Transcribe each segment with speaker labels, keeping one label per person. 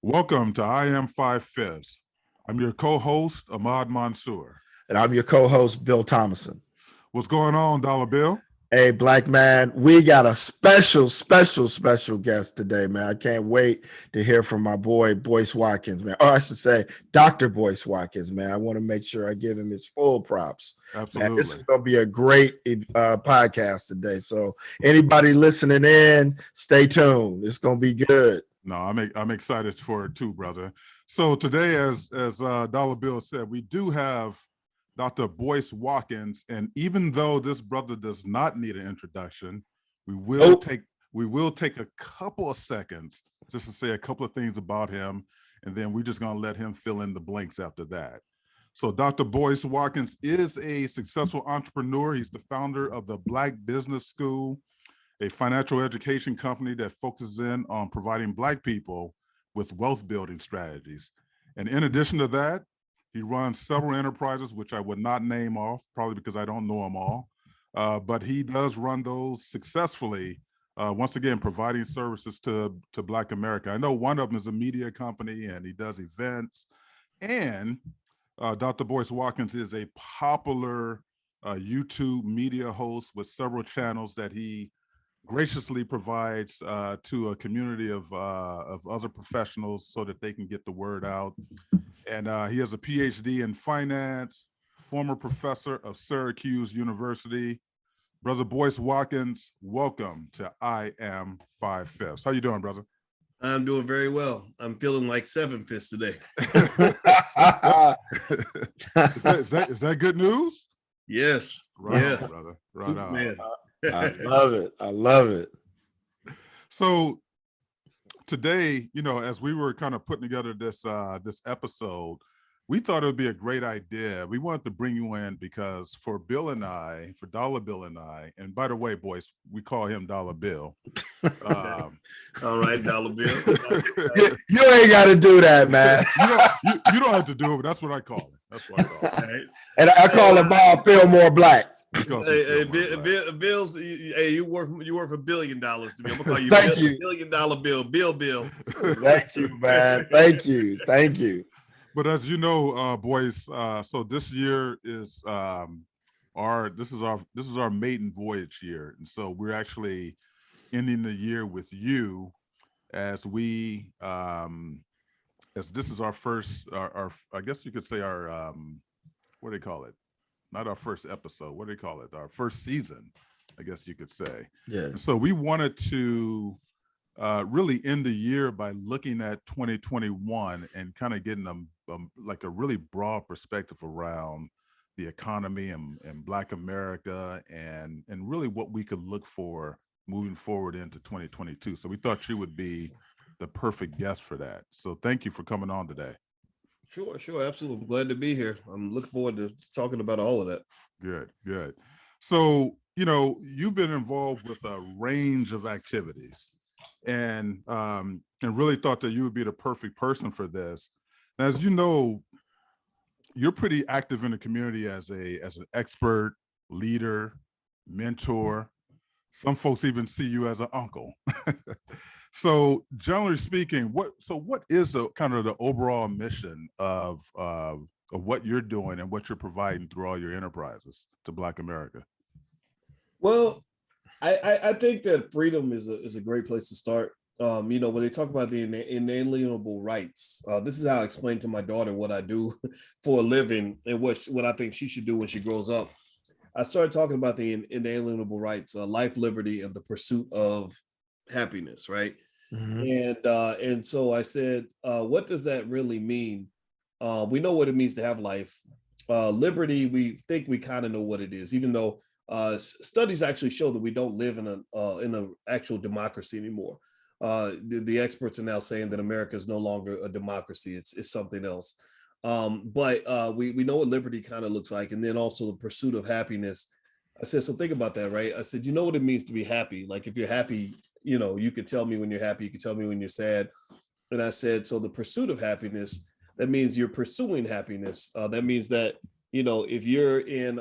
Speaker 1: Welcome to IAmFiveFifths. I'm your co-host, Ahmad Mansour.
Speaker 2: And I'm your co-host, Bill Thomason.
Speaker 1: What's going on, Dollar Bill?
Speaker 2: Hey, Black man, we got a special guest today, man. I can't wait to hear from my boy, Boyce Watkins, man. Or I should say, Dr. Boyce Watkins, man. I want to make sure I give him his full props.
Speaker 1: Absolutely.
Speaker 2: Man, this is going to be a great podcast today. So anybody listening in, stay tuned. It's going to be good.
Speaker 1: No, I'm excited for it too, brother. So today, as Dollar Bill said, we do have Dr. Boyce Watkins, and even though this brother does not need an introduction, we will take a couple of seconds just to say a couple of things about him, and then we're just going to let him fill in the blanks after that. So Dr. Boyce Watkins is a successful entrepreneur. He's the founder of the Black Business School, a financial education company that focuses in on providing Black people with wealth building strategies. And in addition to that, he runs several enterprises, which I would not name off, probably because I don't know them all. But he does run those successfully, once again, providing services to Black America. I know one of them is a media company, and he does events. And Dr. Boyce Watkins is a popular YouTube media host with several channels that he graciously provides to a community of other professionals so that they can get the word out. And he has a PhD in finance, former professor of Syracuse University. Brother Boyce Watkins, welcome to IAmFiveFifths. How you doing, brother?
Speaker 3: I'm doing very well. I'm feeling like 7/5 today.
Speaker 1: Is that good news?
Speaker 3: Yes.
Speaker 1: Right
Speaker 3: yes.
Speaker 1: on, brother. Right on.
Speaker 3: Man.
Speaker 2: I love it. I love it.
Speaker 1: So today, as we were kind of putting together this episode, we thought it would be a great idea. We wanted to bring you in because for Dollar Bill and I, and by the way, Boyce, we call him Dollar Bill.
Speaker 3: All right, Dollar Bill.
Speaker 2: You ain't got to do that, man.
Speaker 1: You don't have to do it, but that's what I call him. That's what I call him.
Speaker 3: Right.
Speaker 2: And I call him Fillmore Black.
Speaker 3: Hey, Bill's. Hey, you worth $1 billion to me. I'm gonna call you
Speaker 2: Thank
Speaker 3: $1 billion Bill. Bill.
Speaker 2: Thank you, man. Thank you.
Speaker 1: But as you know, Boyce, so this year is our maiden voyage year, and so we're actually ending the year with you as we as this is our first our I guess you could say our what do they call it? Not our first episode. What do they call it? Our first season, I guess you could say.
Speaker 2: Yeah.
Speaker 1: And so we wanted to really end the year by looking at 2021 and kind of getting like a really broad perspective around the economy and Black America and really what we could look for moving forward into 2022. So we thought you would be the perfect guest for that. So thank you for coming on today.
Speaker 3: Sure, absolutely. I'm glad to be here. I'm looking forward to talking about all of that.
Speaker 1: Good. So, you've been involved with a range of activities and really thought that you would be the perfect person for this. And as you know, you're pretty active in the community as an expert, leader, mentor. Some folks even see you as an uncle. So generally speaking, what is the kind of the overall mission of what you're doing and what you're providing through all your enterprises to Black America?
Speaker 3: Well, I think that freedom is a great place to start. When they talk about the inalienable rights, this is how I explain to my daughter what I do for a living and what I think she should do when she grows up. I started talking about the inalienable rights, life, liberty, and the pursuit of happiness, right? Mm-hmm. And so I said, what does that really mean? We know what it means to have life. Liberty, we think we kind of know what it is, even though studies actually show that we don't live in an actual democracy anymore. The experts are now saying that America is no longer a democracy; it's something else. But we know what liberty kind of looks like, and then also the pursuit of happiness. I said, so think about that, right? I said, you know what it means to be happy. Like if you're happy, you could tell me when you're happy, you could tell me when you're sad. And I said, so the pursuit of happiness, that means you're pursuing happiness. That means that, if you're in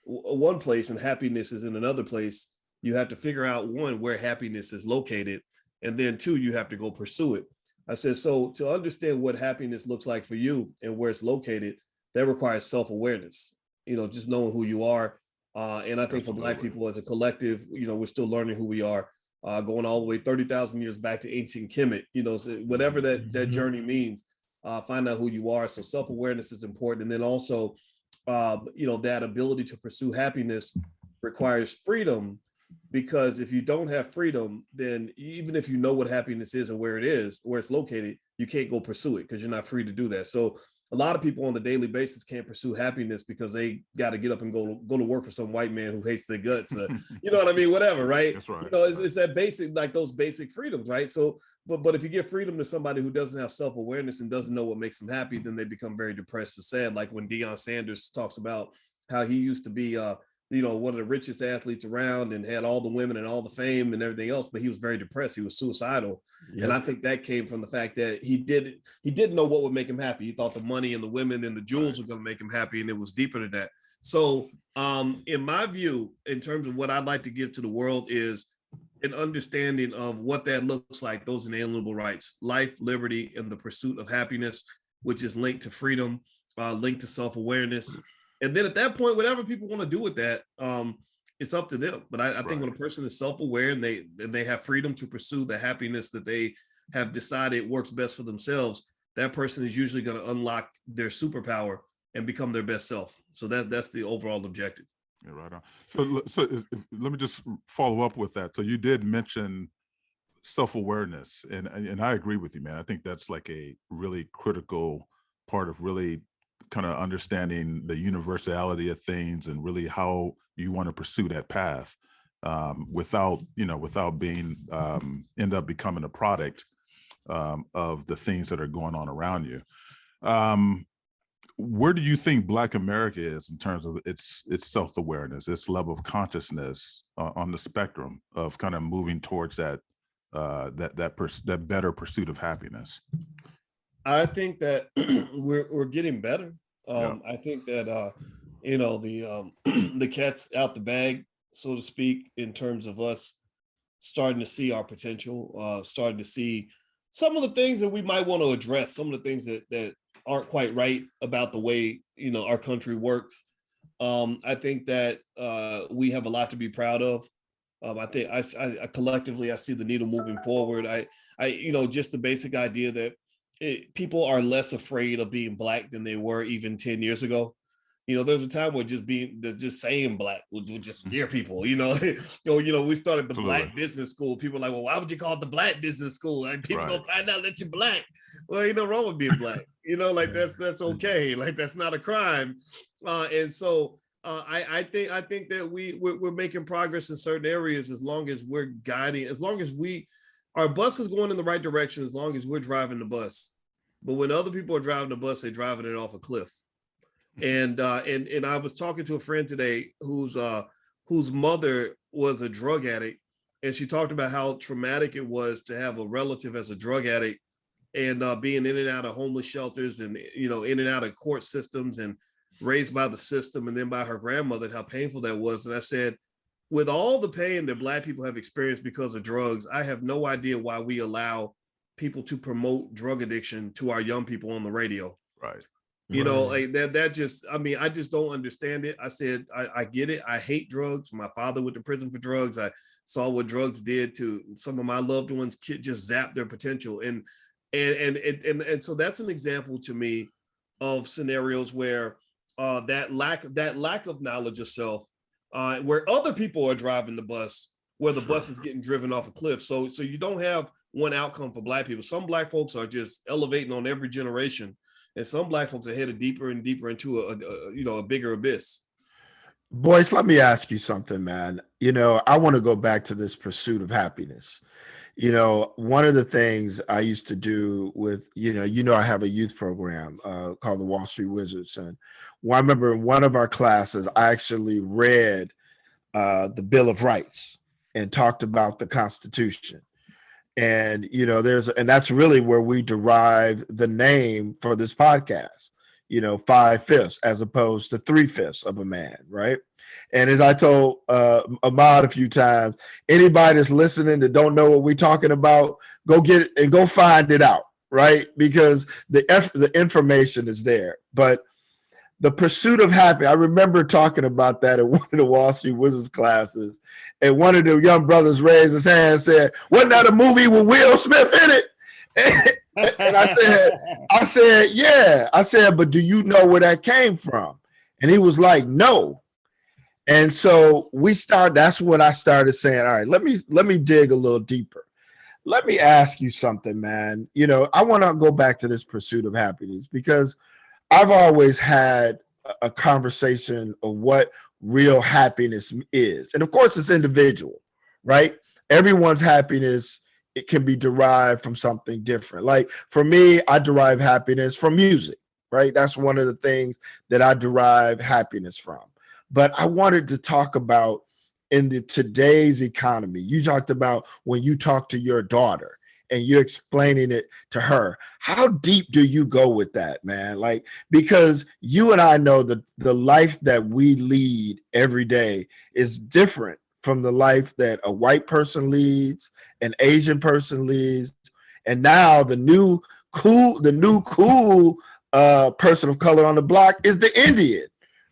Speaker 3: one place and happiness is in another place, you have to figure out one, where happiness is located. And then two, you have to go pursue it. I said, so to understand what happiness looks like for you and where it's located, that requires self-awareness, just knowing who you are. And I think for Black people as a collective, we're still learning who we are, going all the way 30,000 years back to ancient Kemet, so whatever that journey means, find out who you are. So self-awareness is important. And then also, that ability to pursue happiness requires freedom, because if you don't have freedom, then even if you know what happiness is and where it's located, you can't go pursue it because you're not free to do that. So a lot of people on a daily basis can't pursue happiness because they got to get up and go to work for some white man who hates their guts. You know what I mean? Whatever, right?
Speaker 1: That's right.
Speaker 3: It's that basic, like those basic freedoms, right? So, but if you give freedom to somebody who doesn't have self-awareness and doesn't know what makes them happy, then they become very depressed and sad. Like when Deion Sanders talks about how he used to be, one of the richest athletes around and had all the women and all the fame and everything else, but he was very depressed. He was suicidal. Yep. And I think that came from the fact that he didn't know what would make him happy. He thought the money and the women and the jewels were going to make him happy. And it was deeper than that. So in my view, in terms of what I'd like to give to the world is an understanding of what that looks like, those inalienable rights, life, liberty, and the pursuit of happiness, which is linked to freedom, linked to self-awareness. And then at that point, whatever people want to do with that, it's up to them. But I think when a person is self-aware and they have freedom to pursue the happiness that they have decided works best for themselves, that person is usually going to unlock their superpower and become their best self. So that's the overall objective.
Speaker 1: Yeah, right on. So let me just follow up with that. So you did mention self-awareness, and I agree with you, man. I think that's like a really critical part of really kind of understanding the universality of things and really how you want to pursue that path without being end up becoming a product of the things that are going on around you. Where do you think Black America is in terms of its self-awareness, its level of consciousness on the spectrum of kind of moving towards that better pursuit of happiness?
Speaker 3: I think that we're getting better. I think that the cat's out the bag, so to speak, in terms of us starting to see our potential, starting to see some of the things that we might want to address, some of the things that aren't quite right about the way our country works. I think that we have a lot to be proud of. I think I collectively I see the needle moving forward. I just the basic idea that people are less afraid of being Black than they were even 10 years ago. There's a time where just saying Black would just scare people. We started the Black business school. People are like, well, why would you call it the Black business school? And people gonna find out that you're Black. Well, ain't no wrong with being Black. That's okay. Like that's not a crime. And so I think that we're making progress in certain areas as long as we're guiding, as long as our bus is going in the right direction, as long as we're driving the bus. But when other people are driving the bus, they're driving it off a cliff. And I was talking to a friend today whose mother was a drug addict, and she talked about how traumatic it was to have a relative as a drug addict and being in and out of homeless shelters and in and out of court systems and raised by the system and then by her grandmother, and how painful that was. And I said, with all the pain that Black people have experienced because of drugs, I have no idea why we allow people to promote drug addiction to our young people on the radio.
Speaker 1: Right.
Speaker 3: Like that just, I just don't understand it. I said, I get it. I hate drugs. My father went to prison for drugs. I saw what drugs did to some of my loved ones, just zap their potential. And so that's an example to me of scenarios where that lack of knowledge of self, where other people are driving the bus, where the bus is getting driven off a cliff. So you don't have one outcome for Black people. Some Black folks are just elevating on every generation, and some Black folks are headed deeper and deeper into a bigger abyss.
Speaker 2: Boyce, let me ask you something, man. I want to go back to this pursuit of happiness. One of the things I used to do with, I have a youth program called the Wall Street Wizards. And I remember in one of our classes, I actually read the Bill of Rights and talked about the Constitution. And, and that's really where we derive the name for this podcast, 5/5 as opposed to 3/5 of a man, right? And as I told Ahmad a few times, anybody that's listening that don't know what we're talking about, go get it and go find it out. right? Because the information is there. But the pursuit of happiness, I remember talking about that in one of the Wall Street Wizards classes, and one of the young brothers raised his hand and said, "Wasn't that a movie with Will Smith in it?" And I said, yeah. I said, "But do you know where that came from?" And he was like, "No." And so that's when I started saying, all right, let me dig a little deeper. Let me ask you something, man. I want to go back to this pursuit of happiness, because I've always had a conversation of what real happiness is. And of course, it's individual, right? Everyone's happiness, it can be derived from something different. Like for me, I derive happiness from music, right? That's one of the things that I derive happiness from. But I wanted to talk about in today's economy. You talked about when you talk to your daughter and you're explaining it to her. How deep do you go with that, man? Like, because you and I know the life that we lead every day is different from the life that a white person leads, an Asian person leads, and now the new cool person of color on the block is the Indian,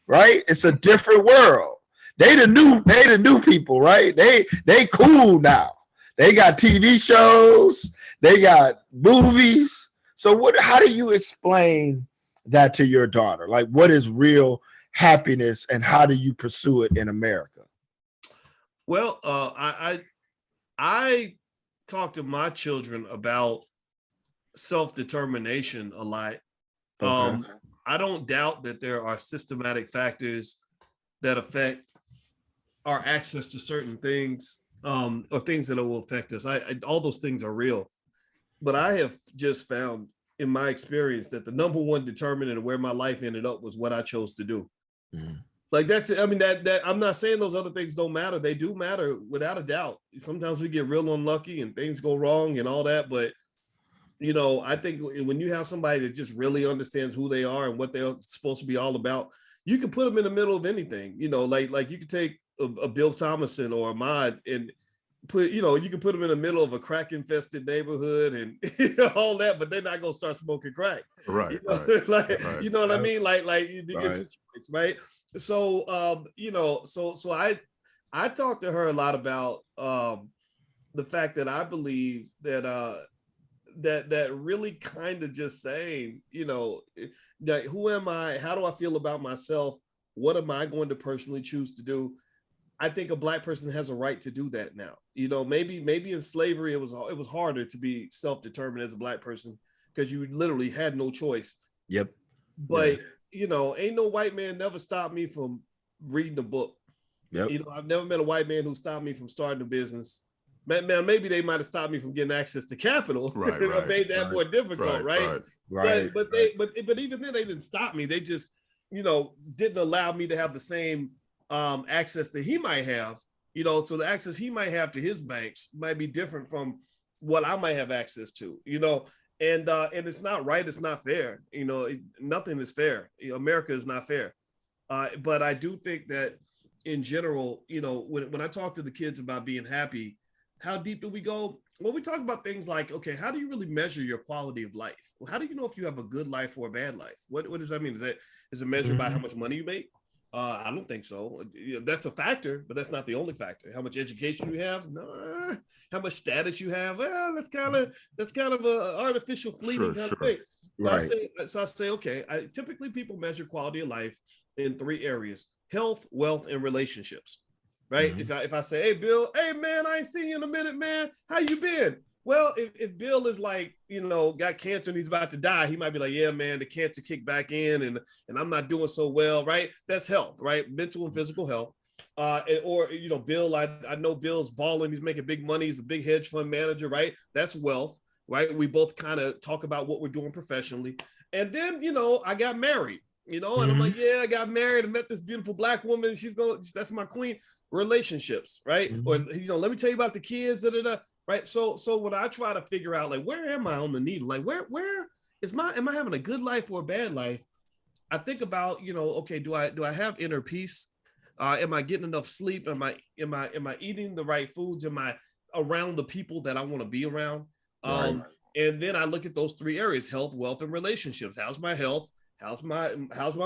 Speaker 2: right? It's a different world. They the new people, right? They cool now. They got TV shows, they got movies. So how do you explain that to your daughter? Like, what is real happiness and how do you pursue it in America?
Speaker 3: Well, I talk to my children about self-determination a lot.
Speaker 2: Okay.
Speaker 3: I don't doubt that there are systematic factors that affect our access to certain things, or things that will affect us. All those things are real. But I have just found in my experience that the number one determinant of where my life ended up was what I chose to do. Mm-hmm. Like that's it. I mean, that I'm not saying those other things don't matter. They do matter without a doubt. Sometimes we get real unlucky and things go wrong and all that. But, I think when you have somebody that just really understands who they are and what they're supposed to be all about, you can put them in the middle of anything, like you could take a Bill Thomason or Ahmad and you can put them in the middle of a crack infested neighborhood and all that, but they're not going to start smoking crack.
Speaker 1: Right.
Speaker 3: Right. You know what I mean? Like it's a choice, right? So, so I talked to her a lot about the fact that I believe that that really kind of just saying, that who am I? How do I feel about myself? What am I going to personally choose to do? I think a Black person has a right to do that now. Maybe in slavery it was harder to be self-determined as a Black person because you literally had no choice.
Speaker 2: Yep.
Speaker 3: But ain't no white man never stopped me from reading a book.
Speaker 2: Yep.
Speaker 3: I've never met a white man who stopped me from starting a business. Man, maybe they might have stopped me from getting access to capital.
Speaker 1: Right.
Speaker 3: Made that more difficult, right? But even then they didn't stop me. They just didn't allow me to have the same access that he might have, so the access he might have to his banks might be different from what I might have access to, and it's not right. It's not fair. Nothing is fair. America is not fair. But I do think that in general, when I talk to the kids about being happy, how deep do we go? Well, we talk about things like, okay, how do you really measure your quality of life? Well, how do you know if you have a good life or a bad life? What does that mean? Is it measured by how much money you make? I don't think so. That's a factor, but that's not the only factor. How much education you have? No. How much status you have? Well, that's kind of an artificial fleeting kind of thing.
Speaker 2: Right.
Speaker 3: So I say, okay. Typically, people measure quality of life in 3 areas: health, wealth, and relationships. Right? Mm-hmm. If I say, hey, Bill, hey man, I ain't seen you in a minute, man. How you been? Well, if Bill is like, got cancer and he's about to die, he might be like, yeah, man, the cancer kicked back in and I'm not doing so well, right? That's health, right? Mental and physical health. Or Bill, I know Bill's balling. He's making big money. He's a big hedge fund manager, right? That's wealth, right? We both kind of talk about what we're doing professionally. And then, I got married, and I'm like, yeah, I got married and met this beautiful Black woman. That's my queen. Relationships, right? Mm-hmm. Or, let me tell you about the kids, right? So when I try to figure out, like, where am I on the needle? Like, where am I having a good life or a bad life? I think about, okay, do I have inner peace? Am I getting enough sleep? Am I eating the right foods? Am I around the people that I want to be around?
Speaker 2: Right.
Speaker 3: And then I look at those three areas: health, wealth, and relationships. How's my health? How's my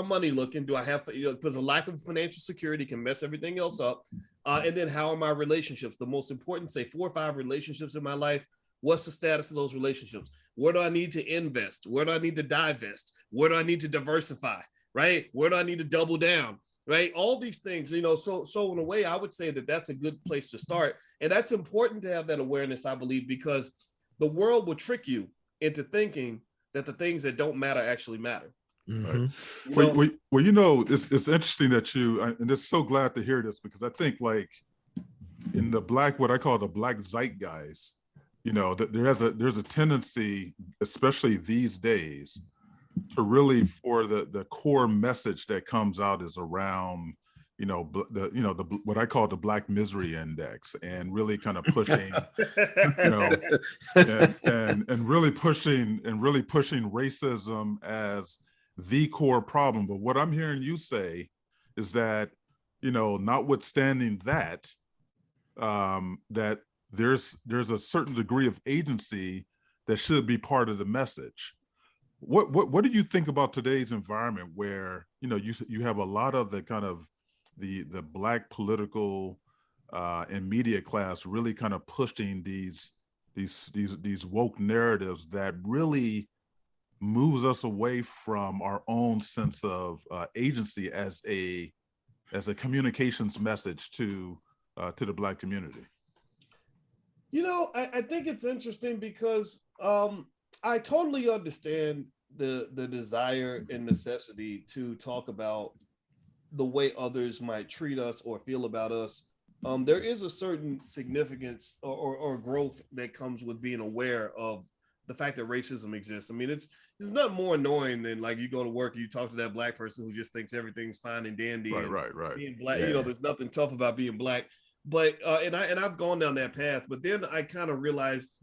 Speaker 3: money looking? Do I have, because a lack of financial security can mess everything else up. And then how are my relationships? The most important, say 4 or 5 relationships in my life. What's the status of those relationships? Where do I need to invest? Where do I need to divest? Where do I need to diversify? Right? Where do I need to double down? Right? All these things, so in a way, I would say that that's a good place to start. And that's important to have that awareness, I believe, because the world will trick you into thinking that the things that don't matter actually matter.
Speaker 2: Mm-hmm.
Speaker 1: Well, it's interesting that and it's so glad to hear this, because I think like in the what I call the black zeitgeist, there's a tendency, especially these days, to really, for the core message that comes out is around, what I call the Black Misery Index, and really kind of pushing, and really pushing racism as the core problem. But what I'm hearing you say is that, notwithstanding that, that there's a certain degree of agency that should be part of the message. What do you think about today's environment where, you have a lot of the kind of the Black political and media class really kind of pushing these woke narratives that really moves us away from our own sense of agency as a communications message to the Black community?
Speaker 3: I think it's interesting because I totally understand the desire and necessity to talk about the way others might treat us or feel about us. There is a certain significance or growth that comes with being aware of the fact that racism exists. I mean, it's not more annoying than like you go to work and you talk to that Black person who just thinks everything's fine and dandy.
Speaker 1: Right.
Speaker 3: Being Black,
Speaker 2: Yeah.
Speaker 3: there's nothing tough about being Black. But and I've gone down that path, but then I kind of realized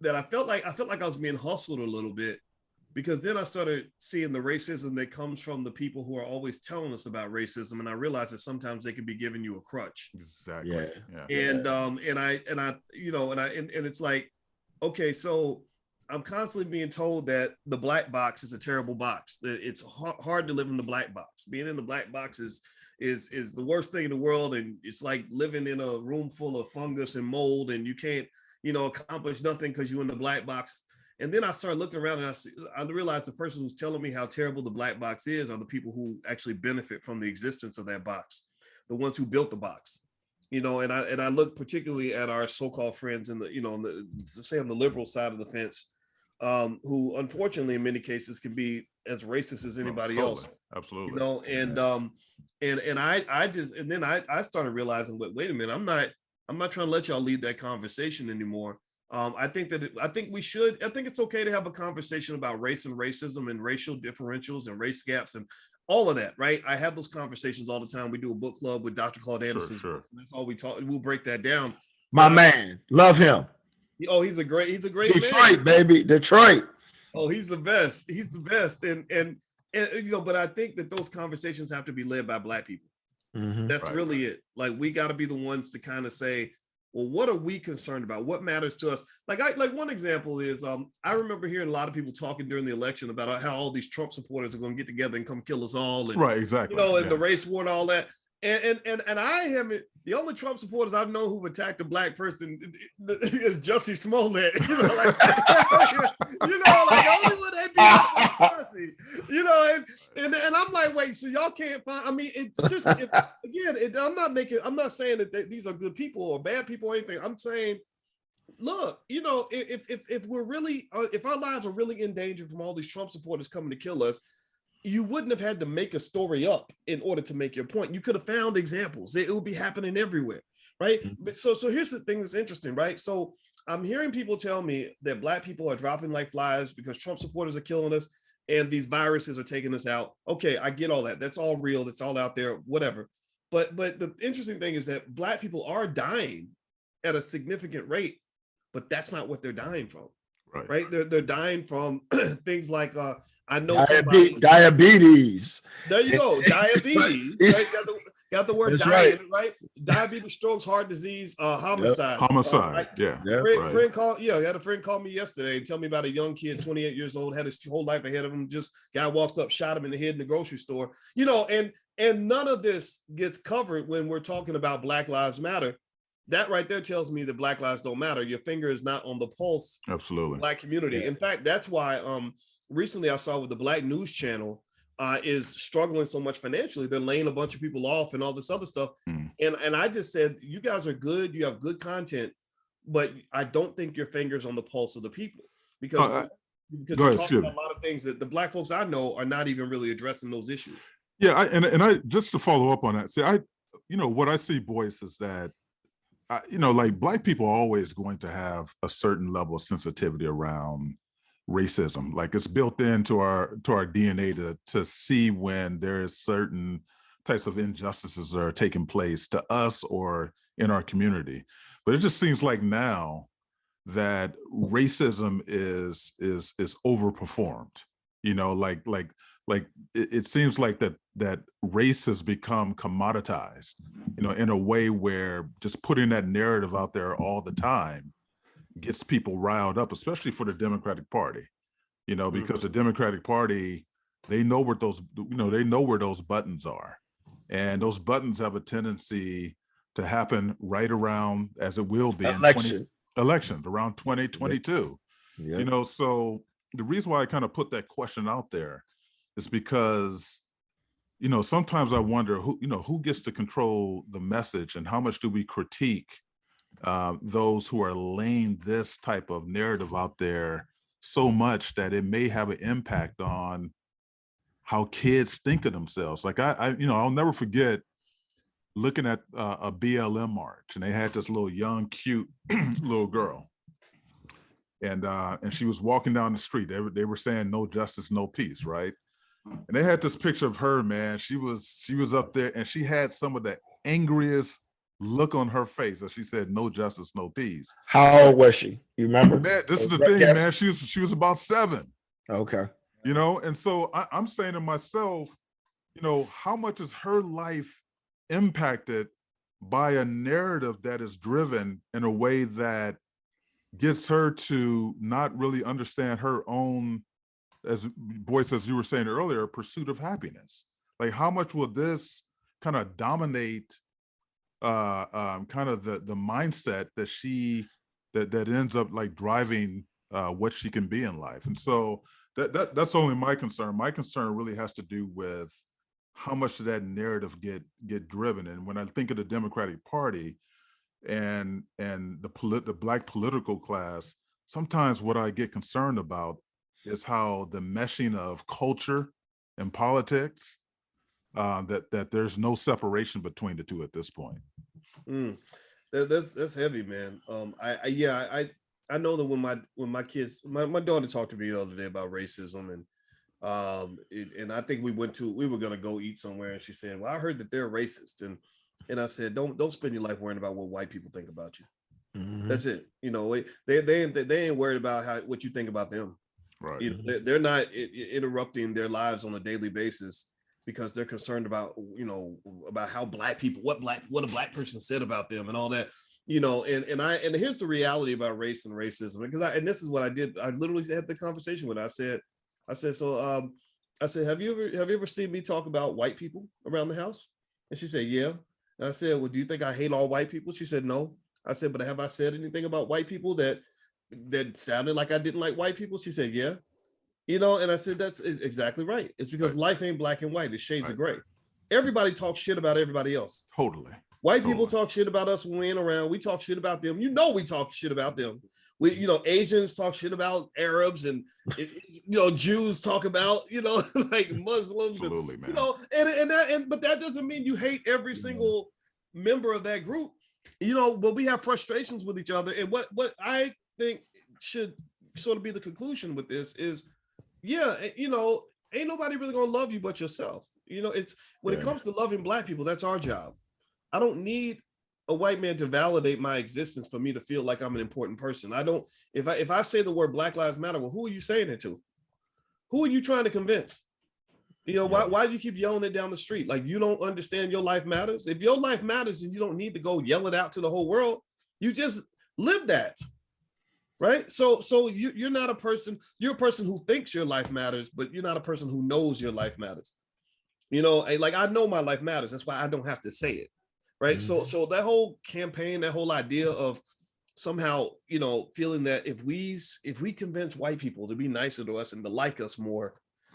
Speaker 3: that I felt like I was being hustled a little bit, because then I started seeing the racism that comes from the people who are always telling us about racism, and I realized that sometimes they can be giving you a crutch.
Speaker 1: Exactly.
Speaker 2: Yeah.
Speaker 3: And it's like, okay, so I'm constantly being told that the Black box is a terrible box, that it's hard to live in the Black box. Being in the Black box is the worst thing in the world, and it's like living in a room full of fungus and mold, and you can't accomplish nothing because you're in the Black box. And then I started looking around, and I realized the person who's telling me how terrible the Black box is are the people who actually benefit from the existence of that box, the ones who built the box. And I look particularly at our so-called friends in the say on the liberal side of the fence, who unfortunately in many cases can be as racist as anybody else.
Speaker 1: Absolutely.
Speaker 3: And I started realizing, wait a minute, I'm not trying to let y'all lead that conversation anymore. I think it's okay to have a conversation about race and racism and racial differentials and race gaps and all of that, right? I have those conversations all the time. We do a book club with Dr. Claude Anderson's books, and that's all we talk. We'll break that down.
Speaker 2: My man, love him.
Speaker 3: Oh, he's a great
Speaker 2: Detroit,
Speaker 3: man.
Speaker 2: baby, Detroit.
Speaker 3: Oh, he's the best. He's the best. And but I think that those conversations have to be led by Black people.
Speaker 2: Mm-hmm.
Speaker 3: That's really it. Like, we got to be the ones to kind of say, well, what are we concerned about? What matters to us? Like one example is, I remember hearing a lot of people talking during the election about how all these Trump supporters are going to get together and come kill us all. And,
Speaker 1: right, exactly.
Speaker 3: And the race war and all that. And I haven't, the only Trump supporters I've known who've attacked a Black person is Jussie Smollett. Like only when they be Jussie, and I'm like, wait, so y'all can't find, I mean, I'm not saying that these are good people or bad people or anything. I'm saying, look, if we're really, if our lives are really in danger from all these Trump supporters coming to kill us, you wouldn't have had to make a story up in order to make your point. You could have found examples. It would be happening everywhere, right?
Speaker 2: Mm-hmm.
Speaker 3: But so here's the thing that's interesting, right? So I'm hearing people tell me that Black people are dropping like flies because Trump supporters are killing us and these viruses are taking us out. Okay, I get all that. That's all real. That's all out there, whatever. But the interesting thing is that Black people are dying at a significant rate, but that's not what they're dying from, right? They're dying from things like, I know
Speaker 2: diabetes.
Speaker 3: There you go, diabetes. Right? Got the word
Speaker 2: That's
Speaker 3: die in it, right? Diabetes, strokes, heart disease, homicides.
Speaker 1: Homicide.
Speaker 3: Friend called. Yeah, I had a friend call me yesterday and tell me about a young kid, 28 years old, had his whole life ahead of him. Just guy walks up, shot him in the head in the grocery store. And none of this gets covered when we're talking about Black Lives Matter. That right there tells me that Black lives don't matter. Your finger is not on the pulse.
Speaker 1: Absolutely.
Speaker 3: Black community. Yeah. In fact, that's why recently I saw with the Black News Channel is struggling so much financially. They're laying a bunch of people off and all this other stuff. And I just said, you guys are good. You have good content, but I don't think your finger's on the pulse of the people because you're talking about a lot of things that the Black folks I know are not even really addressing those issues.
Speaker 1: Yeah, I just to follow up on that. See, what I see, Boyce, is that like Black people are always going to have a certain level of sensitivity around racism. Like it's built into our DNA to see when there is certain types of injustices that are taking place to us or in our community. But it just seems like now that racism is overperformed. Like it seems like that race has become commoditized, in a way where just putting that narrative out there all the time gets people riled up, especially for the Democratic Party, because the Democratic Party, they know where those buttons are. And those buttons have a tendency to happen right around, as it will be elections around 2022. Yeah. So the reason why I kind of put that question out there is because, sometimes I wonder who gets to control the message and how much do we critique those who are laying this type of narrative out there so much that it may have an impact on how kids think of themselves. Like I'll never forget looking at a BLM march, and they had this little young, cute little girl. And she was walking down the street. They were saying no justice, no peace, right? And they had this picture of her, man. She was up there, and she had some of the angriest look on her face as she said, "No justice, no peace."
Speaker 2: How old was she? You remember?
Speaker 1: Man, this is the thing, man. She was about 7.
Speaker 2: Okay.
Speaker 1: And so I'm saying to myself, how much is her life impacted by a narrative that is driven in a way that gets her to not really understand her own, as Boyce, as you were saying earlier, pursuit of happiness. Like how much will this kind of dominate kind of the mindset that ends up like driving what she can be in life. And so that's only my concern. My concern really has to do with how much of that narrative get driven. And when I think of the Democratic Party and the Black political class, sometimes what I get concerned about is how the meshing of culture and politics, that there's no separation between the two at this point.
Speaker 3: That's heavy, man. I know that when my kids, my daughter talked to me the other day about racism, and I think we were gonna go eat somewhere, and she said, "Well, I heard that they're racist," and I said, "Don't spend your life worrying about what white people think about you. Mm-hmm. That's it. They ain't worried about what you think about them. Right? They're not interrupting their lives on a daily basis because they're concerned about about how black people, what a black person said about them and all that." And here's the reality about race and racism, because this is what I did. I literally had the conversation with her. I said, have you ever seen me talk about white people around the house? And she said, yeah. And I said, well, do you think I hate all white people? She said, no. I said, but have I said anything about white people that sounded like I didn't like white people? She said, yeah. And I said, that's exactly right. It's because life ain't black and white. It's shades of gray. Everybody talks shit about everybody else.
Speaker 1: Totally.
Speaker 3: White people talk shit about us when we ain't around. We talk shit about them. We talk shit about them. Asians talk shit about Arabs, and Jews talk about like Muslims.
Speaker 1: Absolutely,
Speaker 3: and,
Speaker 1: man.
Speaker 3: But that doesn't mean you hate every single member of that group. But we have frustrations with each other. And what I think should sort of be the conclusion with this is, ain't nobody really gonna love you but yourself. It's when it comes to loving black people, that's our job. I don't need a white man to validate my existence for me to feel like I'm an important person. I don't, if I say the word Black Lives Matter, well, who are you saying it to? Who are you trying to convince? You know, why do you keep yelling it down the street? Like, you don't understand your life matters. If your life matters and you don't need to go yell it out to the whole world, you just live that. Right. So you're not a person, you're a person who thinks your life matters, but you're not a person who knows your life matters. You know, like, I know my life matters. That's why I don't have to say it. Right.
Speaker 2: Mhm.
Speaker 3: So that whole campaign, that whole idea of somehow, you know, feeling that if we convince white people to be nicer to us and to like us more,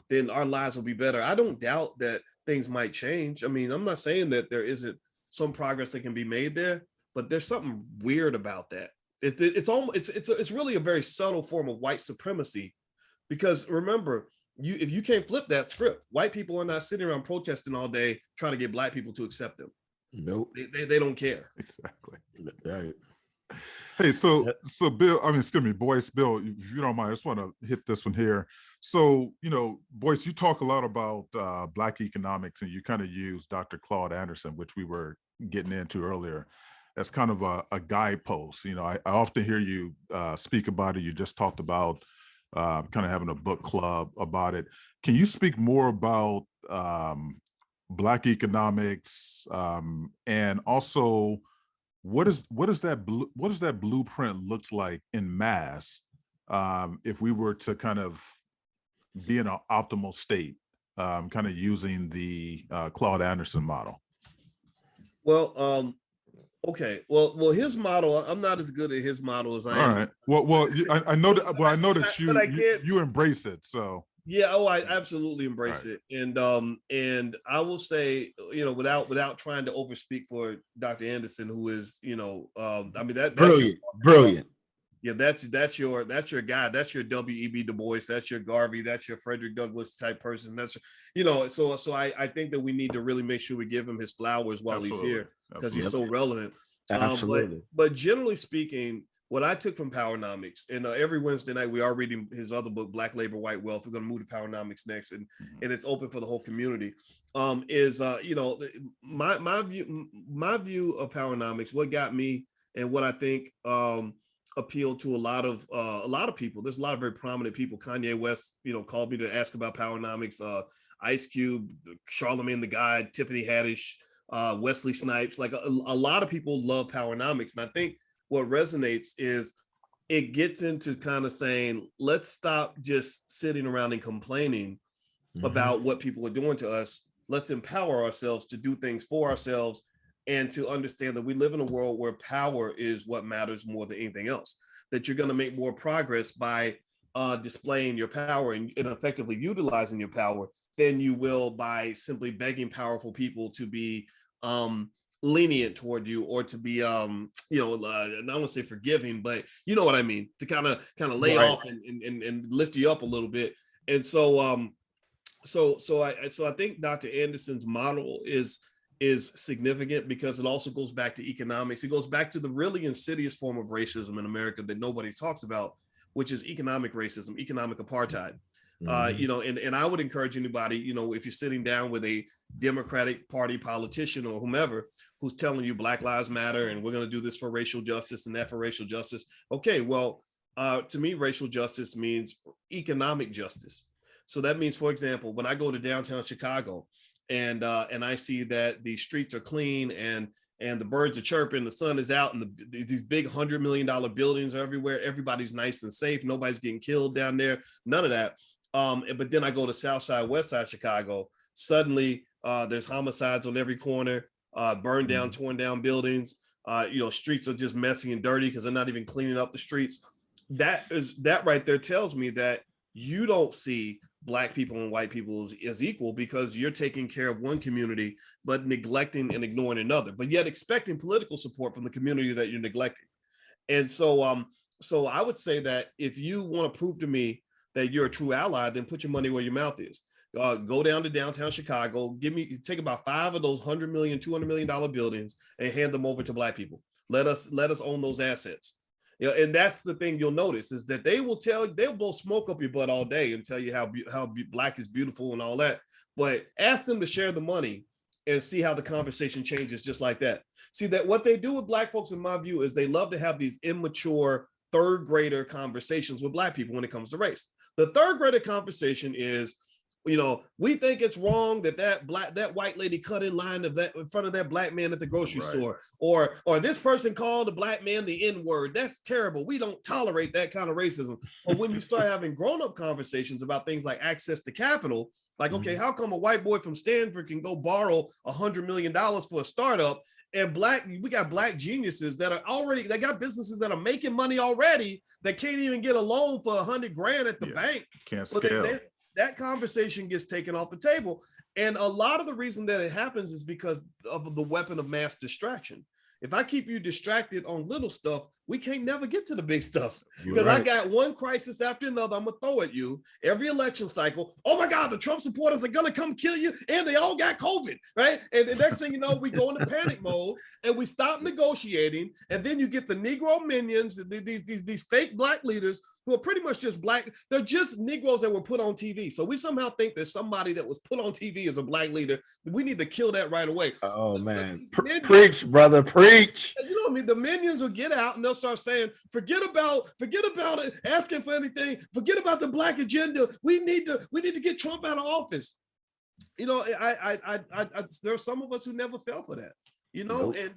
Speaker 3: then our lives will be better. I don't doubt that things might change. I mean, I'm not saying that there isn't some progress that can be made there, but there's something weird about that. It's really a very subtle form of white supremacy, because remember, if you can't flip that script, white people are not sitting around protesting all day trying to get black people to accept them.
Speaker 2: Nope.
Speaker 3: They don't care.
Speaker 1: Exactly.
Speaker 2: Right.
Speaker 1: Hey, so Bill, excuse me, Boyce, Bill, if you don't mind, I just want to hit this one here. So, you know, Boyce, you talk a lot about Black economics, and you kind of use Dr. Claude Anderson, which we were getting into earlier, as kind of a guidepost. You know, I often hear you speak about it. You just talked about kind of having a book club about it. Can you speak more about Black economics, and also what is that blueprint looks like in mass, if we were to kind of be in an optimal state, kind of using the Claude Anderson model?
Speaker 3: Well, okay. Well, his model, I'm not as good at his model as I
Speaker 1: All
Speaker 3: am.
Speaker 1: right. Well, I know that. Well, I know that
Speaker 3: But I can't.
Speaker 1: you embrace it. So
Speaker 3: Yeah. Oh, I absolutely embrace
Speaker 1: right.
Speaker 3: it, and I will say, you know, without trying to overspeak for Dr. Anderson, who is, you know, I mean that's
Speaker 2: Brilliant.
Speaker 3: yeah, that's your guy. That's your W.E.B. Du Bois. That's your Garvey. That's your Frederick Douglass type person. That's, you know, so I think that we need to really make sure we give him his flowers while he's
Speaker 1: Absolutely.
Speaker 3: here, because he's
Speaker 1: Absolutely.
Speaker 3: so relevant.
Speaker 2: Absolutely.
Speaker 3: But generally speaking, what I took from Powernomics, and every Wednesday night we are reading his other book, Black Labor, White Wealth. We're going to move to Powernomics next, and it's open for the whole community. Is you know, my view of Powernomics, what got me, and what I think appealed to a lot of people. There's a lot of very prominent people. Kanye West, you know, called me to ask about Powernomics. Ice Cube, Charlemagne the God, Tiffany Haddish, Wesley Snipes. Like a lot of people love Powernomics, and I think what resonates is it gets into kind of saying, let's stop just sitting around and complaining about what people are doing to us. Let's empower ourselves to do things for ourselves, and to understand that we live in a world where power is what matters more than anything else. That you're going to make more progress by displaying your power and effectively utilizing your power than you will by simply begging powerful people to be lenient toward you, or to be you know, I don't want to say forgiving, but you know what I mean, to kind of lay off and lift you up a little bit. And so I think Dr. Anderson's model is significant, because it also goes back to economics. It goes back to the really insidious form of racism in America that nobody talks about, which is economic racism, economic apartheid. You know, and I would encourage anybody, you know, if you're sitting down with a Democratic Party politician or whomever who's telling you Black Lives Matter and we're going to do this for racial justice and that for racial justice. Okay, well, to me, racial justice means economic justice. So that means, for example, when I go to downtown Chicago and I see that the streets are clean and the birds are chirping, the sun is out, and these big $100 million buildings are everywhere. Everybody's nice and safe. Nobody's getting killed down there. None of that. But then I go to South Side, West Side Chicago. Suddenly, there's homicides on every corner, burned down, torn down buildings. You know, streets are just messy and dirty because they're not even cleaning up the streets. That right there tells me that you don't see Black people and white people as equal, because you're taking care of one community but neglecting and ignoring another, but yet expecting political support from the community that you're neglecting. And so so I would say that if you want to prove to me that you're a true ally, then put your money where your mouth is. Go down to downtown Chicago, take about 5 of those $100 million, $200 million buildings and hand them over to Black people. Let us own those assets. You know, and that's the thing you'll notice, is that they'll blow smoke up your butt all day and tell you how Black is beautiful and all that. But ask them to share the money and see how the conversation changes just like that. See, that what they do with Black folks, in my view, is they love to have these immature third grader conversations with Black people when it comes to race. The third grader conversation is, We think it's wrong that white lady cut in line in front of that black man at the grocery store, or this person called the black man the N-word. That's terrible. We don't tolerate that kind of racism. But when you start having grown-up conversations about things like access to capital, like, okay, how come a white boy from Stanford can go borrow $100 million for a startup, and we got black geniuses that got businesses that are making money already that can't even get a loan for $100,000 at the bank.
Speaker 1: Can't scale.
Speaker 3: That conversation gets taken off the table. And a lot of the reason that it happens is because of the weapon of mass distraction. If I keep you distracted on little stuff, we can't never get to the big stuff. Because I got one crisis after another I'm going to throw at you every election cycle. Oh my God, the Trump supporters are going to come kill you, and they all got COVID, right? And the next thing you know, we go into panic mode and we stop negotiating. And then you get the Negro minions, these fake black leaders who are pretty much just black. They're just Negroes that were put on TV. So we somehow think that somebody that was put on TV is a black leader. We need to kill that right away.
Speaker 2: Oh man, preach, brother, preach.
Speaker 3: You know what I mean? The minions will get out and they'll start saying, forget about it, asking for anything, forget about the black agenda. We need to get Trump out of office. There are some of us who never fell for that. And I hope in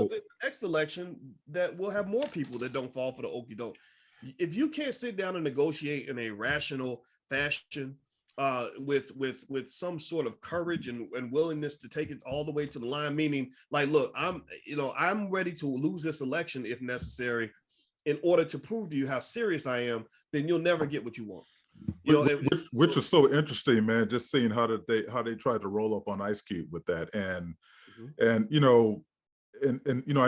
Speaker 3: the next election that we'll have more people that don't fall for the okie doke. If you can't sit down and negotiate in a rational fashion, with some sort of courage and willingness to take it all the way to the line, meaning like, look, I'm ready to lose this election if necessary in order to prove to you how serious I am, then you'll never get what you want.
Speaker 1: Which is so interesting, man, just seeing how they tried to roll up on Ice Cube with that. And I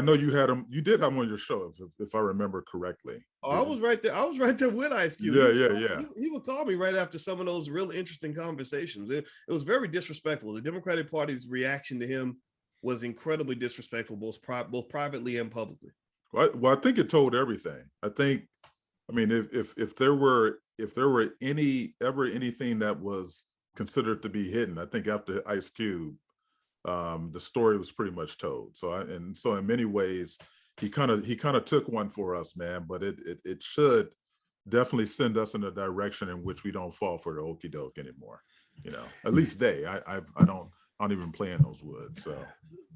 Speaker 1: know you did have him on your show, if I remember correctly.
Speaker 3: Oh, I was right there with Ice Cube.
Speaker 1: Yeah.
Speaker 3: He would call me right after some of those real interesting conversations. It was very disrespectful. The Democratic Party's reaction to him was incredibly disrespectful, both privately and publicly.
Speaker 1: Well, I think it told everything. I mean, if there were anything that was considered to be hidden, I think after Ice Cube, the story was pretty much told. So in many ways, he kind of took one for us, man. But it should definitely send us in a direction in which we don't fall for the okie doke anymore. At least I don't even play in those woods.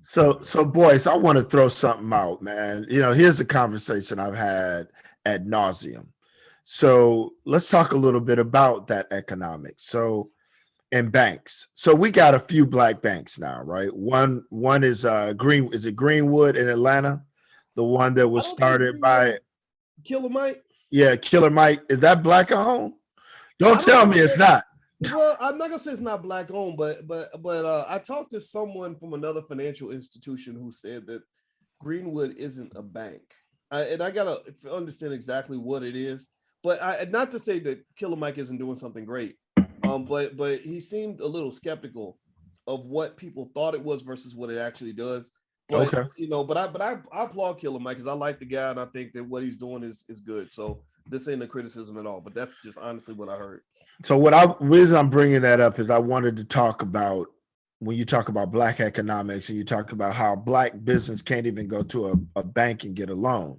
Speaker 2: So Boyce, I want to throw something out, man. Here's a conversation I've had ad nauseum. So let's talk a little bit about that economics. So. And banks. So we got a few black banks now, right? One is Greenwood in Atlanta, the one that was started by
Speaker 3: Killer Mike.
Speaker 2: Yeah, Killer Mike. Is that black owned? Don't tell me it's not.
Speaker 3: Well, I'm not gonna say it's not black owned, but I talked to someone from another financial institution who said that Greenwood isn't a bank, and I gotta understand exactly what it is. But not to say that Killer Mike isn't doing something great. But he seemed a little skeptical of what people thought it was versus what it actually does. But,
Speaker 2: okay.
Speaker 3: But I applaud Killer Mike because I like the guy and I think that what he's doing is good. So this ain't a criticism at all, but that's just honestly what I heard.
Speaker 2: So reason I'm bringing that up is I wanted to talk about when you talk about black economics and you talk about how black business can't even go to a bank and get a loan.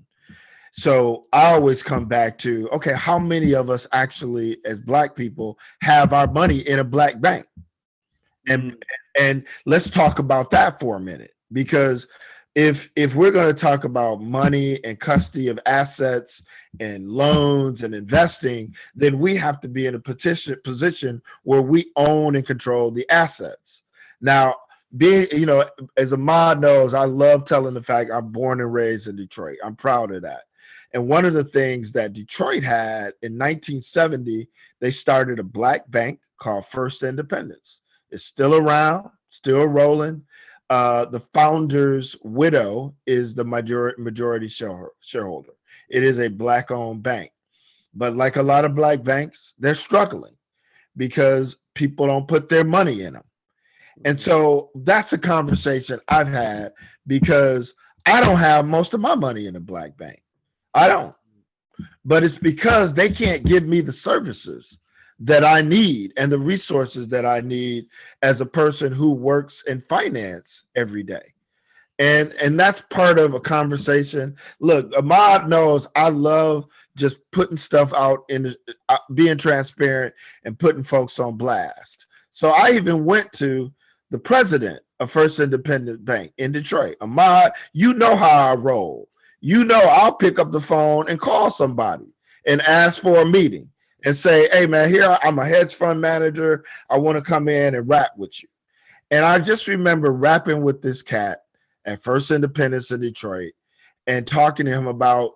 Speaker 2: So I always come back to, okay, how many of us actually as black people have our money in a black bank? And let's talk about that for a minute, because if we're going to talk about money and custody of assets and loans and investing, then we have to be in a position where we own and control the assets. Now, as Ahmad knows, I love telling the fact I'm born and raised in Detroit. I'm proud of that. And one of the things that Detroit had in 1970, they started a black bank called First Independence. It's still around, still rolling. The founder's widow is the majority shareholder. It is a black-owned bank. But like a lot of black banks, they're struggling because people don't put their money in them. And so that's a conversation I've had because I don't have most of my money in a black bank. I don't, but it's because they can't give me the services that I need and the resources that I need as a person who works in finance every day. And that's part of a conversation. Look, Ahmad knows I love just putting stuff out in being transparent and putting folks on blast. So I even went to the president of First Independent Bank in Detroit. Ahmad, you know how I roll. You know I'll pick up the phone and call somebody and ask for a meeting and say, hey man, here I'm a hedge fund manager. I want to come in and rap with you. And I just remember rapping with this cat at First Independence in Detroit and talking to him about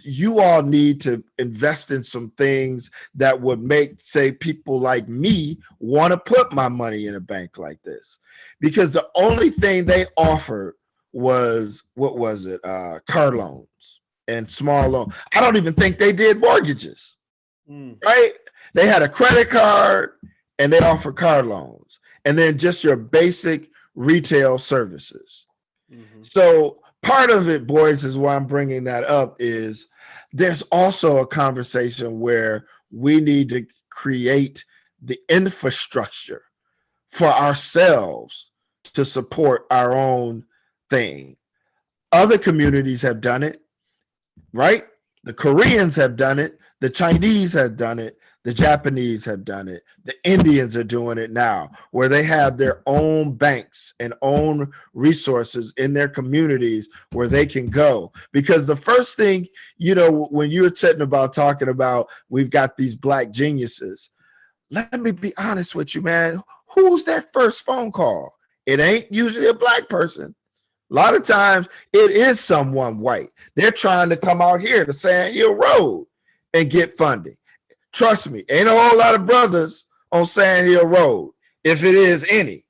Speaker 2: you all need to invest in some things that would make, say, people like me want to put my money in a bank like this. Because the only thing they offered was, what was it? Car loans and small loans. I don't even think they did mortgages, right? They had a credit card and they offer car loans and then just your basic retail services. So part of it, boys, is why I'm bringing that up is there's also a conversation where we need to create the infrastructure for ourselves to support our own thing. Other communities have done it, right? The Koreans have done it. The Chinese have done it. The Japanese have done it. The Indians are doing it now, where they have their own banks and own resources in their communities where they can go. Because the first thing, you know, when you're sitting about talking about we've got these black geniuses, let me be honest with you, man. Who's their first phone call? It ain't usually a black person. A lot of times it is someone white. They're trying to come out here to Sand Hill Road and get funding. Trust me, ain't a whole lot of brothers on Sand Hill Road, if it is any.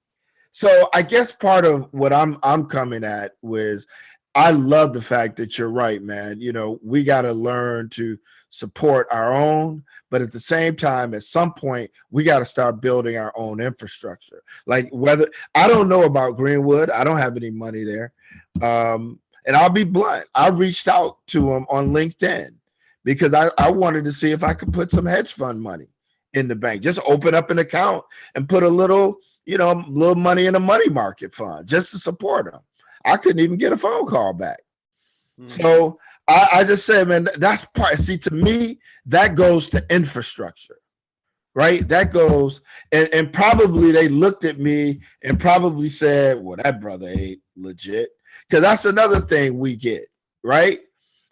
Speaker 2: So I guess part of what I'm coming at was I love the fact that you're right, man. You know, we got to learn to support our own, but at the same time, at some point, we got to start building our own infrastructure. Like whether, I don't know about Greenwood. I don't have any money there. And I'll be blunt. I reached out to him on LinkedIn because I wanted to see if I could put some hedge fund money in the bank. Just open up an account and put a little, you know, little money in a money market fund just to support them. I couldn't even get a phone call back. So I just said, man, that's part. See, to me, that goes to infrastructure, right? That goes, and probably they looked at me and probably said, well, that brother ain't legit. Because that's another thing we get, right?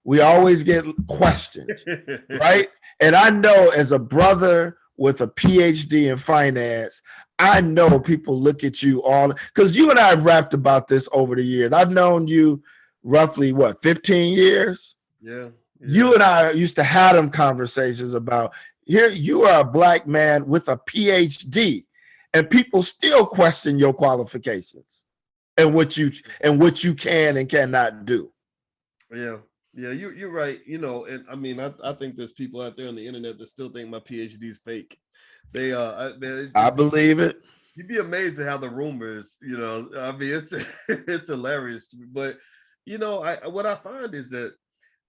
Speaker 2: We always get questioned, right? And I know as a brother with a PhD in finance, I know people look at you all, because you and I have rapped about this over the years. I've known you roughly, 15 years?
Speaker 3: Yeah.
Speaker 2: You and I used to have them conversations about, here you are a black man with a PhD, and people still question your qualifications and what you can and cannot do.
Speaker 3: Yeah. Yeah, you're right. You know, and I mean, I think there's people out there on the internet that still think my PhD is fake. They
Speaker 2: I believe it.
Speaker 3: You'd be amazed at how the rumors, you know, I mean, it's it's hilarious to me. But you know, what I find is that